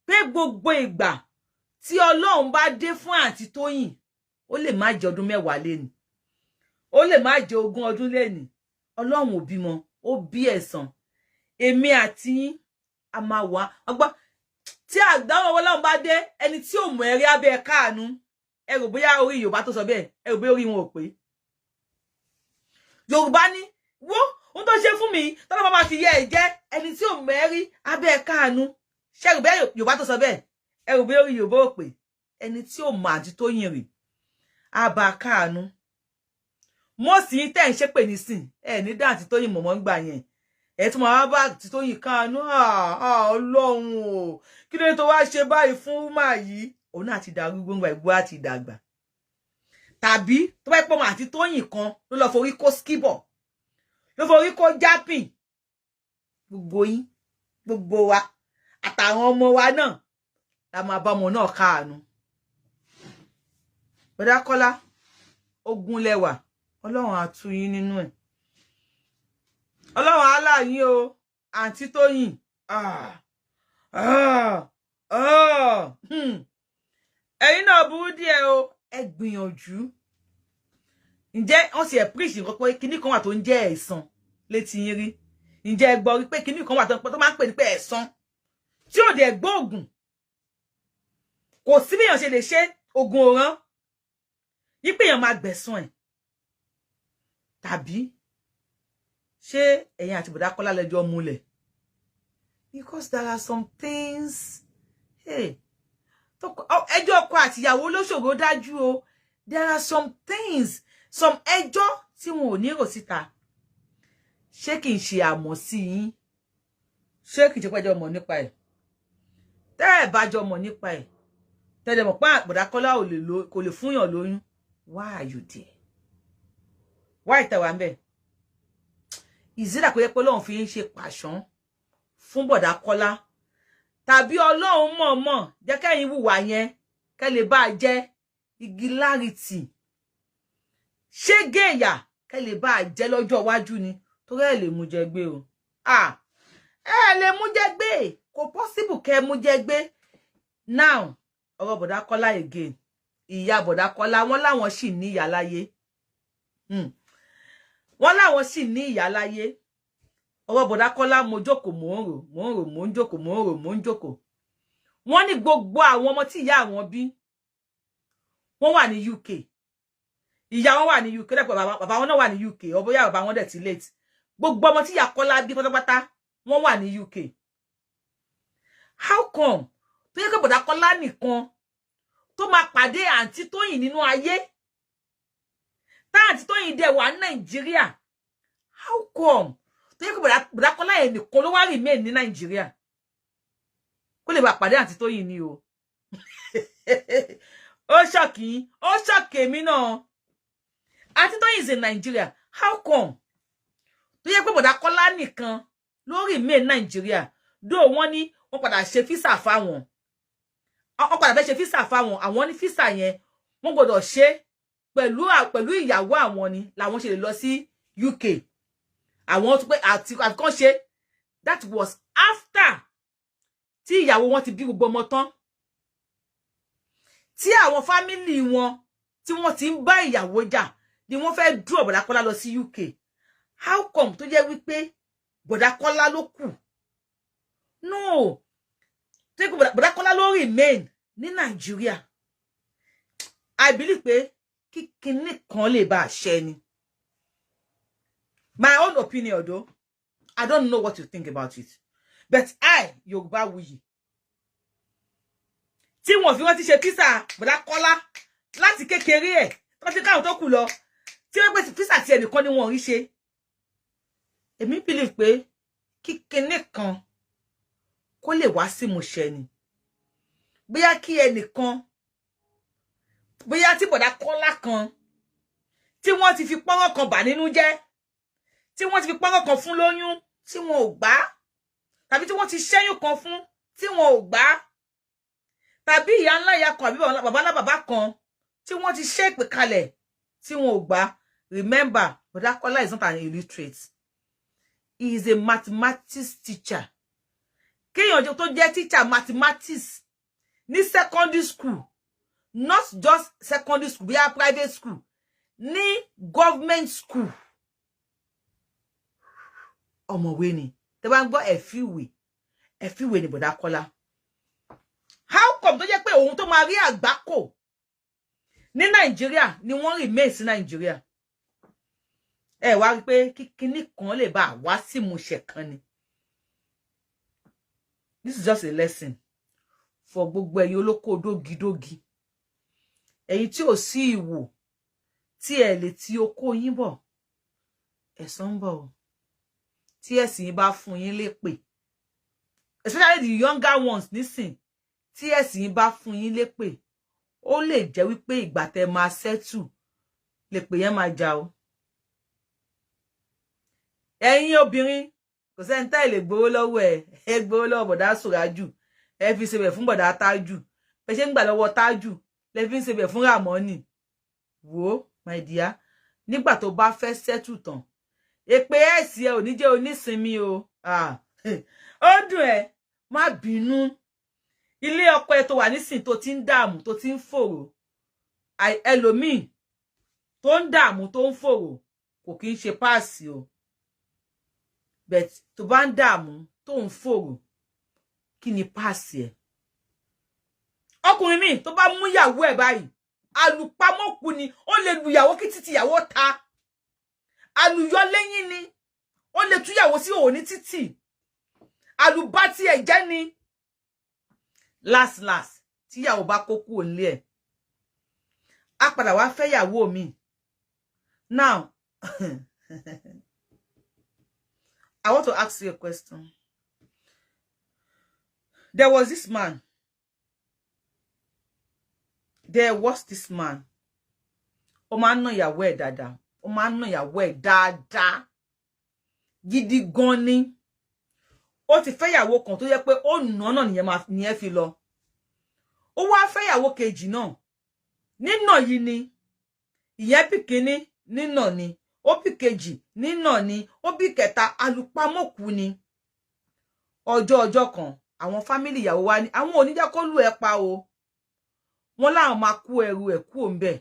pé gbogbo ìgbà tí Ọlọ́run bá dé fún Aunty Toyin, ó lè má jẹ́ ọdún mẹ́wàá lẹ́nu. ó lè má jẹ 20 ọdún lẹ́ni Ọlọ́run ò bímọ ó bí ẹ̀san èmi àti yín a máa wà ọgbọ́ tí àdánwò Ọlọ́run bá dé ẹni tí ò mọ̀ ẹ̀rí abẹ́ káànú ẹ rò bóyá orí Yorùbá tó sọ bẹ́ẹ̀ ẹ rò bóyá orí wọn ò pé Yorùbá ní wo ohun tó ṣe fún mi tọ́lọ́ máa fi yẹ ẹ̀ jẹ́ ẹni tí ò mọ̀ ẹ̀rí abẹ́ káànú ṣé rò bóyá Yorùbá tó sọ bẹ́ẹ̀ ẹ rò bóyá orí Yorùbá ò pé ẹni tí ò mọ̀ Àǹtí Tóyìn rì abà káànú mo sì tẹ́ ń ṣépè nísìn ẹ ní dá Àǹtí Tóyìn mọ̀mọ́ ń gbà yẹn ẹ tún máa bá Àǹtí Tóyìn káànú Ọlọ́run o kí ló tó wá ṣe báyìí fún máa yìí òun náà ti darúgbó ńgbà ìgbó àti ìdàgbà tàbí tó bá pọ̀ mọ́ Àǹtí Tóyìn kan ló lọ forí kó skíbọ̀ ló forí kó jápìn gbogbo yín gbogbo wa àtàwọn ọmọ wa náà la máa bá ọmọ náà káànú Bọ̀dá Kọ́lá ogun lẹ́wà Ọlọ́run á tú yín nínú ẹ̀ Ọlọ́run á là yín o Àǹtí Tóyìn ẹ̀yin náà burú díẹ̀ o ẹ gbìyànjú ǹjẹ́ wọ́n sì ẹ̀ preach nǹkan pé kinní kan wà tó ń jẹ́ ẹ̀san létí yín rí ǹjẹ́ ẹ gbọ́ rí pé kinní kan wà tó máa ń pè ní pé ẹ̀san tí ò dẹ̀ gbóògùn kò sí bí èèyàn ṣe lè ṣe ogun òràn yí pé èèyàn máa gbẹ̀san ẹ̀ tàbí ṣé ẹ̀yin àti Bọ̀dá Kọ́lá lẹ́jọ́ múlẹ̀ because there are some things ẹjọ́ ọkọ àtìyàwó ló ṣòro dájú o there are some things some ẹjọ́ tí wọn ò ní rò síta ṣé kì í ṣe àmọ̀ sí yín ṣé kì í ṣe pẹ́jọ́ mọ̀ nípa ẹ̀ tẹ́ ẹ̀ bá jọ mọ̀ nípa ẹ̀ tẹ́lẹ̀ mọ̀ pé Bọ̀dá Kọ́lá kò lè fúnyàn lóyún why are you there why tẹ́ wà ń bẹ̀ ìzídà kò yẹ pé Ọlọ́run fi ń ṣe pàṣán fún Bọ̀dá Kọ́lá tàbí Ọlọ́run mọ̀ọ́mọ̀ jẹ́ kẹ́yìn wùwà yẹn kẹ́ lè bá jẹ́ igi láritì ṣé gẹ̀yà kẹ́ lè bá jẹ́ lọ́jọ́ iwájú ni torí ẹ lè mú jẹ gbé o ẹ lè mú jẹ gbé kò possible kẹ́ mú jẹ gbé now ọ̀rọ̀ Bọ̀dá Kọ́lá again ìyá Bọ̀dá Kọ́lá wọ́n láwọn sì ní ìyá láyé wọ́n láwọn sì ní ìyá láyé ọ̀rọ̀ Bọ̀dá Kọ́lá mo jókòó mò ń jókòó wọ́n ní gbogbo àwọn ọmọ tí ìyá àwọn bí wọ́n wà ní UK ìyá wọn wà ní UK dẹ́pọ̀ bàbá wọn náà wà ní UK ọbọ̀yá bàbá wọn dẹ̀ ti late gbogbo ọmọ tí ìyá Kọ́lá bí pátápátá wọ́n wà ní UK how come tó yẹ kí Bọ̀dá Kọ́lá nìkan tó máa pàdé Àǹtí Tóyìn nínú ayé tá Àǹtí Tóyìn dẹ̀ wà ní Nàìjíríà how come tó yẹ kí Bọ̀dá Kọ́lá yẹn nìkan ló wá remain ní Nàìjíríà kó lè bá pàdé Àǹtí Tóyìn ni o ó ṣọ́ọ̀kì mi náà Àǹtí Tóyìn is in Nigeria how come tó yẹ pé Bọ̀dá Kọ́lá nìkan ló remain Nàìjíríà dó wọ́n ní wọ́n padà ṣe físà fáwọn wọ́n padà fẹ́ ṣe físà fáwọn àwọn ní físà yẹn wọ́n gbọ́dọ̀ ṣe pẹ̀lú ìyàwó àwọn ni làwọn ṣe lè lọ sí UK àwọn tó pé àfikán ṣe that was after tí ìyàwó wọn ti bí gbogbo ọmọ tán tí àwọn fámìlì wọn tí wọ́n ti ń bá ìyàwó jà ni wọ́n fẹ́ dúró Bọ̀dá Kọ́lá lọ sí UK how come tó jẹ́ wípé Bọ̀dá Kọ́lá ló kù no tó yẹ kó Bọ̀dá Kọ́lá ló remain ní Nàìjíríà I believe pé kí kinní kan lè bá ṣẹ ni my own opinion though I don't know what you think about it but I Yorubawuyi tí wọ́n fi wọ́n ti ṣe físà Bọ̀dá Kọ́lá láti kékeré ẹ̀ tó ti káwọn tó kù lọ tí wọ́n pè físà tí ẹnìkan ni wọ́n rí ṣe èmi believe pé kí kinní kan kó lè wá sí ìmúṣẹ ni bóyá kí ẹnìkan bóyá tí Bọ̀dá Kọ́lá kan tí wọ́n ti fi pọ́nrán kan bà nínú jẹ́ tí wọ́n ti fi pọ́nrán kan fún lóyún tí wọn ò gbà tàbí tí wọ́n ti ṣẹ́yún kan fún tí wọn ò gbà tàbí ìyá ńlá ìyá kan àbí bàbá ńlá bàbá kan tí wọ́n ti ṣe ìpè kalẹ̀ tí wọn ò gbà remember Bọ̀dá Kọ́lá is not an illiterate he is a mathematics teacher kéèyàn tó jẹ́ teacher mathematics ní secondary school not just secondary school bí i private school ní government school ọ̀mọ̀wé ni tẹ́ bá ń gbọ́ ẹ̀fíwé ni Bọ̀dá Kọ́lá. How come tó jẹ́ pé ohun tó máa rí àgbákò ní Nàìjíríà ni wọ́n remain sí Nàìjíríà? Ẹ wá rí pé kíkiní kan lè bá wá sí ìmúṣẹ kan ni. This is just a lesson for gbogbo ẹ̀yin olóko dógidógi. Ẹ̀yin tí ò sí ìwò tí ẹ lè ti oko yín bọ̀. Ẹ̀san ń bọ̀ o. Tí ẹ̀sìn bá fún yín lépè. Especially the younger ones nísìn. Tí ẹ̀sìn bá fún yín lépè. Ó lè jẹ́ wípé ìgbà tẹ́ máa settle lépè yẹn máa jà o. Ẹ̀yin obìnrin kò sẹ́ni tá lè gbowó lọ́wọ́ ẹ gbowó lọ́wọ́ Bọ̀dá Sùrájù ẹ fi ṣebẹ̀ fún Bọ̀dá Tájù ẹ ṣe ń gbà lọ́wọ́ Tájù lẹ fi ń ṣebẹ̀ fún Ràmọ́nì. Wo my dear nígbà tó bá fẹ́ settle tán èpè ẹ̀sì ẹ ò ní jẹ́ onísinmi o. Ó dùn ẹ má bínú ilé ọkọ ẹ tó wà nísìn tó ti ń dààmú tó ti ń fòrò ẹlòmíì tó ń dààmú tó ń fòrò kò kí ń ṣe páàsì o. But tó bá ń dààmú tó ń fòrò kí ni páàsì ẹ? Ọkùnrin mi tó bá mú ìyàwó ẹ báyìí alùpàmọ́kù ni ó lè lu ìyàwó kí títí ìyàwó ta alùyọ lẹ́yìn ni ó lè tú ìyàwó sí òní títì alùbá tí ẹ jẹ́ ni last tí ìyàwó bá kó kúrò nílé ẹ̀ á padà wá fẹ́ ìyàwó mi. Now I want to ask you a question. There was this man. Ó máa ń ná ìyàwó ẹ̀ dáadáa. Ó máa ń ná ìyàwó ẹ̀ dáadáa. Gidi gan ni. Ó ti fẹ́ ìyàwó kan tó jẹ́ pé ó nà náà nìyẹn fi lọ. Ó wá fẹ́ ìyàwó kejì náà. Nínà yìí ni. Ìyẹn bí kíní nínà ni. Ó bí kejì nínà ni. Ó bí kẹta alùpàmọ́kù ni. Ọjọ́ kan àwọn fámílì ìyàwó wa ni àwọn ò ní jẹ́ kó lù ẹ́ pa o. Wọ́n láwọn máa kó ẹrù ẹ̀ kúrò ńbẹ̀.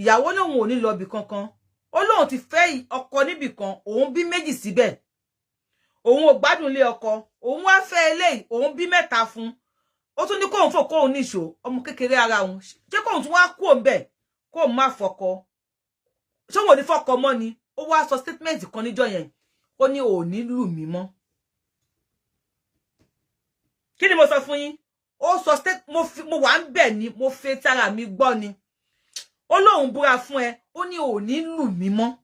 Ìyàwó lòun ò ní lọ bí kankan. Ó lóun ti fẹ́ ọkọ níbì kan òun bí méjì síbẹ̀. Òun ò gbádùn lé ọkọ. Òun wá fẹ́ eléyìí òun bí mẹ́ta fún. Ó tún ní kóun fò kóun níṣó ọmọ kékeré ara òun. Jẹ́ kóun tún wá kúrò ńbẹ̀ kóun má fọkọ. Ṣé wọn ò ní fọkọ mọ́ ni? Ó wá sọ statement kan níjọ́ yẹn. Ó ní ò ní lù mí mọ́. Kí ni mo sọ fún yín? Ó sọ mo wà ń bẹ̀ ni mo fẹ́ tara mi gbọ́ ni. Ó lóun búra fún ẹ ó ní ò ní lù mí mọ́.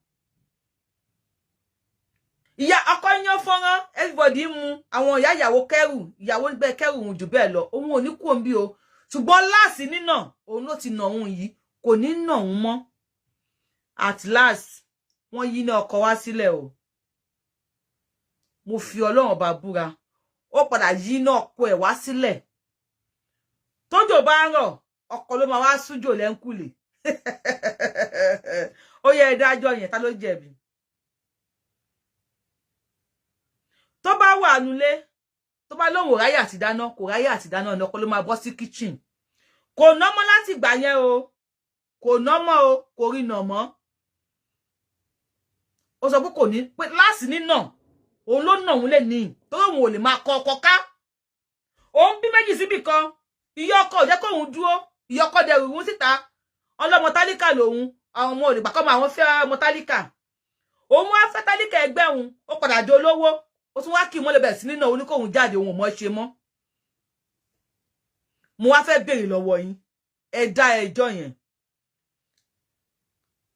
Ìyá ọkọ yan fọ́nrán everybody mú àwọn ìyá ìyàwó kẹ́rù ìyàwó gbé kẹ́rù òun jù bẹ́ẹ̀ lọ òun ò ní kú òun bí o ṣùgbọ́n láàsì nínà òun ló ti nà òun yìí kò ní nà òun mọ́. At last wọ́n yí ní ọkọ wá sílẹ̀ o. Mo fi Ọlọ́run bá búra ó padà yí náà kó ẹ̀ wá sílẹ̀. Tójò bá ń rọ̀ ọkọ ló máa wá sújò lẹ́ńkùlé. Ó yẹ ìdájọ́ yẹn ta ló jẹ̀bi? Tó bá wà nulé tó bá lóhùn ráyè àti dáná kò ráyè àti dáná ní ọkọ ló máa bọ́ sí kitchen. Kò nọ́mọ́ láti gbà yẹn o. Kò nọ́mọ́ o kò rí nà mọ́. Ó sọ pé kò ní pé láàsì nínà òun ló nà òun lè ní torí òun ò lè máa kọ ọkọ ká. Òun bí méjì síbì kan ìyá ọkọ ò jẹ́ kó òun dúró ìyá ọkọ dẹrù òun síta ọlọ́mọ tálíkà lòun àwọn ọmọ òdìgbà kọ́ máa wọ́n fẹ́ ọmọ tálíkà. Òun wá fẹ́ tálíkà ẹgbẹ́ òun ó padà di olówó ó tún wá kí mọ́lẹ̀ bẹ̀rẹ̀ sí nínà òun ní kóun jáde òun ò mọ̀ ṣe mọ́. Mo wá fẹ́ béèrè lọ́wọ́ yín ẹ dá ẹjọ́ yẹn.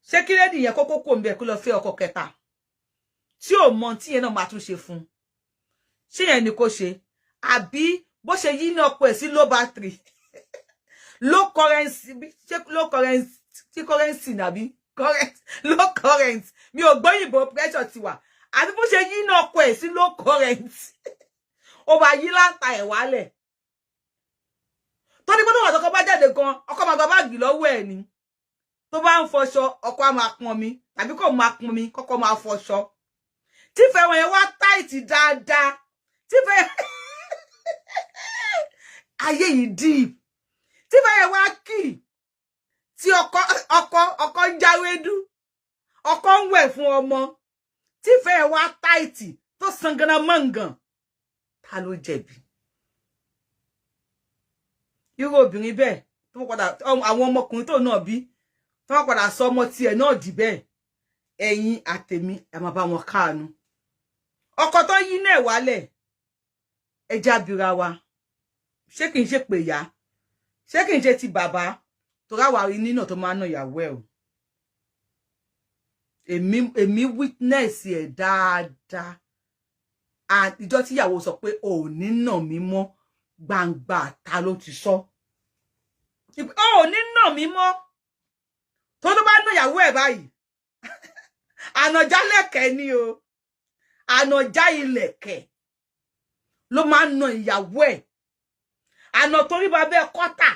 Ṣé kí lẹ́dì yẹn kókó kò ń bẹ̀ kó lọ fẹ́ ọkọ kẹta tí ò mọ tí yẹn náà máa tún ṣe fún? Ṣé yẹn ni kó ṣe? Àbí bó ṣe yí ní ọkọ ẹ̀ sí low battery low currency nàbí low current mi ò gbóyìnbó pressure ti wà àbí bó ṣe yí ní ọkọ ẹ̀ sí low current ó bá yí láǹtà ẹ̀ wálẹ̀. Tó ní pé tó wà tọkọ bá jáde gan ọkọ máa gba báàgì lọ́wọ́ ẹ̀ ni. Tó bá ń fọṣọ ọkọ á máa pọn mi tàbí kò máa pọn mi kọ́kọ́ máa fọṣọ. Tífẹ́ wọn yẹn wá tight dáadáa. Tífẹ́ ayé yìí deep. Tífẹ́ yẹn wá kì. tí ọkọ ń jáwédú, ọkọ ń wẹ̀ fún ọmọ, tí fẹ́ wá táìtì tó sangana mangan, ta ló jẹ̀bi? Irú obìnrin bẹ́ẹ̀ tó padà àwọn ọmọkùnrin tó náà bí tó padà sọ ọmọ tiẹ̀ náà di bẹ́ẹ̀, ẹ̀yin àtèmi ẹ máa bá wọn káàánú. Ọkọ tó yí náà wálẹ̀, ẹja bira wa, ṣé kìí ṣe pé ìyá, ṣé kìí ṣe ti bàbá tó ráwà rí nínà tó máa ń nà ìyàwó ẹ̀ o. Èmi witness ẹ̀ dáadáa. Ìjọ tí ìyàwó sọ pé ò ní nà mí mọ́, gbangba ta ló ti sọ. Ò ní nà mí mọ́. Tó bá nà ìyàwó ẹ̀ báyìí. Ànàjá lẹ̀kẹ̀ ni o. Ànàjá ilẹ̀kẹ̀ ló máa ń nà ìyàwó ẹ̀. Ànà torí bàbá kọ́tà.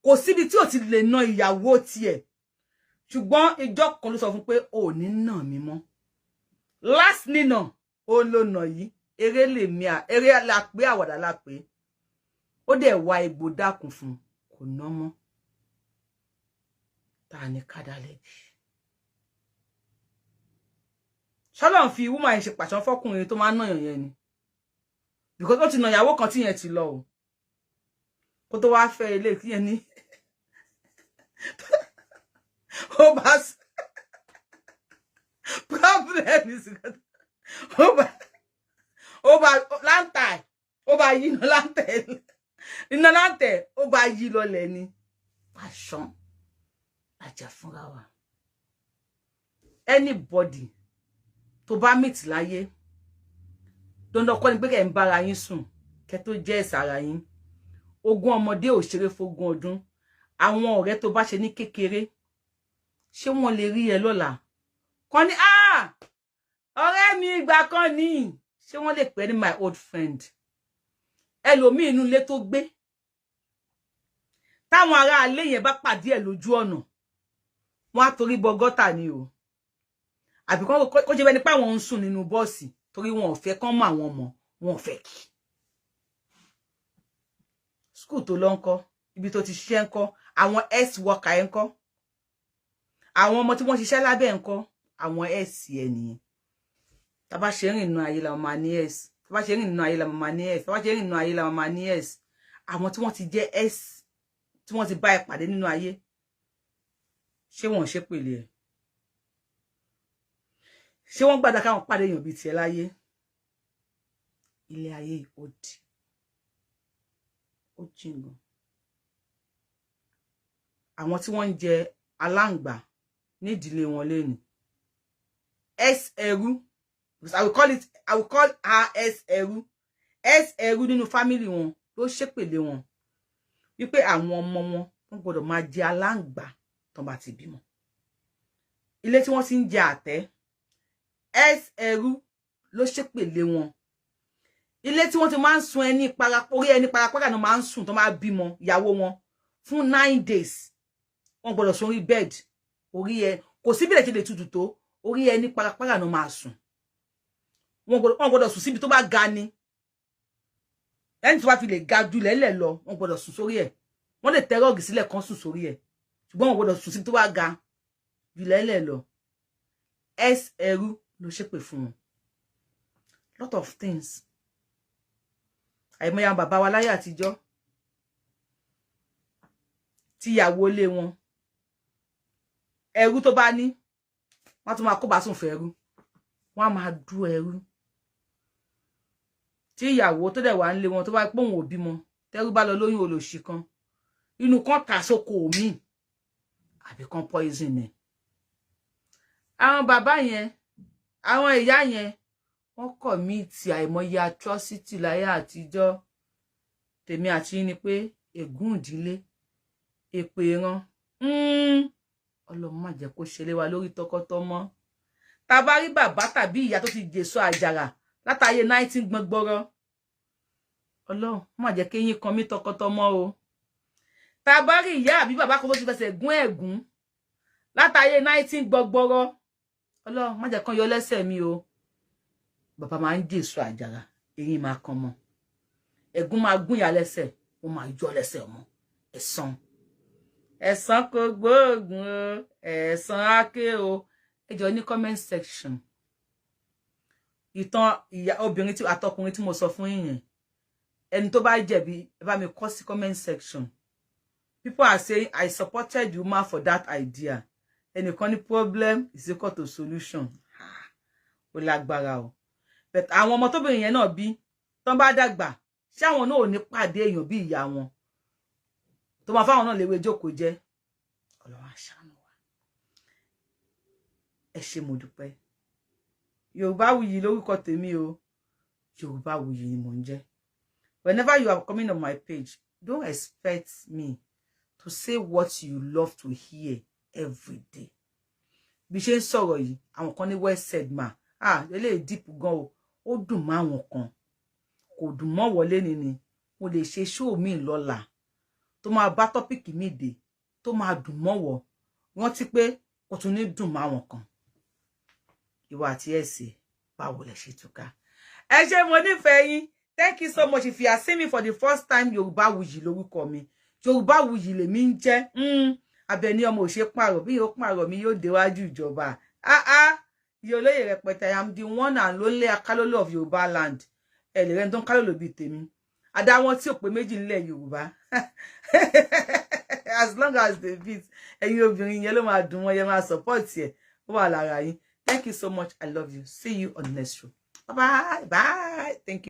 Kò síbi tí ò ti lè nà ìyàwó tiẹ̀. Ṣùgbọ́n ìjọ kan ló sọ fún pé ò ní nà mí mọ́. Last nínà ó ló nà yìí. Eré lè mi eré la pé àwàdà la pé. Ó dẹ̀ wá egbò dákun fún kò ná mọ́. Ta ni kádà lẹ́bi? Ṣọ́lọ́run fi woman ṣe pàṣán fọ́kùnrin tó máa ń nàyàn yẹn ni. Because ó ti nà ìyàwó kan tí yẹn ti lọ o. Kó tó wá fẹ́ ilé kí yẹn ní. Ó bá problem is ó bá láǹtà ó bá yí iná láǹtẹ̀ ó bá yí lọlẹ̀ ni. Pàṣán àjà fúnra wa. Anybody tó bá meet láyé dandan kọ́ ni pé kẹ́ ń bára yín sùn kẹ́ tó jẹ́ ìsàrà yín. Ogún ọmọdé ò ṣeré fógún ọdún. Àwọn ọ̀rẹ́ tó bá ṣe ní kékeré ṣé wọ́n lè rí ẹ lọ́la? Kàn ní ọ̀rẹ́ mi ìgbà kan ní, ṣé wọ́n lè pè ní my old friend? Ẹlòmíì inú ilé tó gbé táwọn ará ilé yẹn bá pàdé ẹ̀ lójú ọ̀nà wọ́n á torí bọ gọ́tà ni o. Àbí kó jẹ́ bẹ́ni pé àwọn ń sùn nínú bọ́ọ̀sì torí wọn ò fẹ́ kán mọ àwọn ọmọ wọn ò fẹ́ kí. School tó lọ ńkọ́, ibi tó ti ṣiṣẹ́ ńkọ́, àwọn ex worker ẹ̀ ńkọ́, àwọn ọmọ tí wọ́n ṣiṣẹ́ lábẹ́ ńkọ́, àwọn ex ẹ̀ nìyẹn. Tá bá ṣe rìn nínú ayé la máa ní ex, tá bá ṣe rìn nínú ayé la máa ní ex, tá bá ṣe rìn nínú ayé la máa ní ex. Àwọn tí wọ́n ti jẹ́ ex tí wọ́n ti bá ẹ pàdé nínú ayé ṣé wọ́n ṣe pèlè ẹ̀? Ṣé wọ́n gbàdá káwọn pàdé èèyàn bíi tiẹ̀ láyé? Ilé ayé ó dì ó jìngàn. Àwọn tí wọ́n ń jẹ aláǹgbà ní ìdílé wọn lẹ́nu ex ẹrú, I will call her ex ẹrú nínú family wọn ló ṣépèlé wọn wípé àwọn ọmọ wọn wọ́n gbọ́dọ̀ máa jẹ aláǹgbà tó bá ti bímọ. Ilé tí wọ́n ti ń jẹ àtẹ́ ex ẹrú ló ṣépèlé wọn. Ilé tí wọ́n ti máa ń sun ẹni orí ẹni parapara no máa ń sùn tó máa bímọ ìyàwó wọn fún 9 days. Wọ́n gbọ́dọ̀ sùn orí bed, orí ẹ kò sí bí lè ṣe lè tutù tó, orí ẹni parapara no máa sùn. Wọ́n gbọ́dọ̀ sùn síbi tó bá ga ni. Ẹni tó bá fi lè ga jù lẹ́lẹ̀ lọ, wọ́n gbọ́dọ̀ sùn sórí ẹ̀. Wọ́n lè tẹ́ rọ́ọ̀gì sílẹ̀ kan sùn sórí ẹ̀. Ṣùgbọ́n wọ́n gbọ́dọ̀ sùn síbi tó bá ga jù lẹ́lẹ̀ lọ. Ex ẹrú ló ṣépè fún wọn. Lot of things. Àìmọye àwọn bàbá wa láyé àtijọ́ tí ìyàwó ilé wọn ẹrú tó bá ní wọ́n tún máa kó bá sùn fẹ́ ẹrú, wọ́n á máa dú ẹrú. Tí ìyàwó tó dẹ̀ wà ń lé wọn tó bá pé òun ò bímọ, tẹ́rú bá lọ lóyún olóṣì kan, inú kan ta sóko mi àbí kan poison ẹ̀. Àwọn bàbá yẹn, àwọn ìyá yẹn, wọ́n commit àìmọye atrocity láyé àtijọ́. Tèmi àti yín ni pé ègún ìdílé, èpè ìran, Ọlọ́run má jẹ́ kó ṣẹlẹ̀ wa lórí tọkọtọmọ. Tá bá rí bàbá tàbí ìyá tó ti jèso àjàrà látàyè 19 gbọngbọrọ, Ọlọ́run má jẹ́ kéyín kan mí tọkọtọmọ o. Tá bá rí ìyá àbí bàbá kan tó ti fẹsẹ̀ gún ẹ̀gún látàyè 19 gbọngbọrọ, Ọlọ́run má jẹ́ kan yọ lẹ́sẹ̀ mi o. Bàbá máa ń jèso àjàrà, eyín máa kan mọ́. Ẹ̀gún máa gún ìyá lẹ́sẹ̀, ó máa yọ lẹ́sẹ̀ ọmọ. Ẹ̀san. ẹ̀san kò gbóògùn o ẹ̀san ake o ẹ jọ̀ọ́ ní comment section ìtàn ìyá obìnrin tí àtọkùnrin tí mo sọ fún yín yẹn ẹni tó bá jẹ̀bi ẹ bá mi kọ sí comment section. People are saying I supported you ma for that idea. Ẹnìkan ní problem is equal to solution. Ó lágbára o. But àwọn ọmọ tóbìnrin yẹn náà bí tán bá dàgbà ṣé àwọn náà ò ní pàdé èèyàn bí ìyá wọn tó máa fáwọn náà léwé jókòó jẹ́. Ọlọ́run á ṣàánú wa. Ẹ ṣé mo dúpẹ́. Yorùbáwùyí lórúkọ tèmi o. Yorùbáwùyí ni mò ń jẹ́. Whenever you are coming on my page, don't expect me to say what you love to hear every day. Bí ṣe ń sọ̀rọ̀ yìí, àwọn kan ní well said ma. Eléyìí deep gan o. Ó dùn mọ́ àwọn kan. Kò dùn mọ́ wọlé ni. Mo lè ṣe show mi lọ́la. Tó máa bá topic mi dé. Tó máa dùn mọ́ wọ. Rántí pé kò tún ní dùn mọ́ àwọn kan. Ìwà àti ẹ̀sìn báwo lẹ ṣe túká. Ẹ ṣé mo nífẹ̀ẹ́ yín. Thank you so much. If you are seeing me for the first time, Yorùbáwùyí lórúkọ mi. Yorùbáwùyí lèmi ń jẹ́. Abẹni ọmọ ò ṣe pààrọ̀ bí yóò pààrọ̀ mi yóò déwájú ìjọba. Iye olóyè rẹpẹtẹ, I am the one and only Akálólò of Yorùbá land. Ẹ lè rẹ́ni tó ń kálólò bíi tèmi. Adá wọn tí ò pé méjì nílẹ̀ Yorùbá. As long as they beat, ẹ̀yin obìnrin yẹn ló máa dùn wọ́n, yẹn máa support ẹ̀. Ó wà lára yín. Thank you so much. I love you. See you on the next show. Bye bye. Bye. Thank you.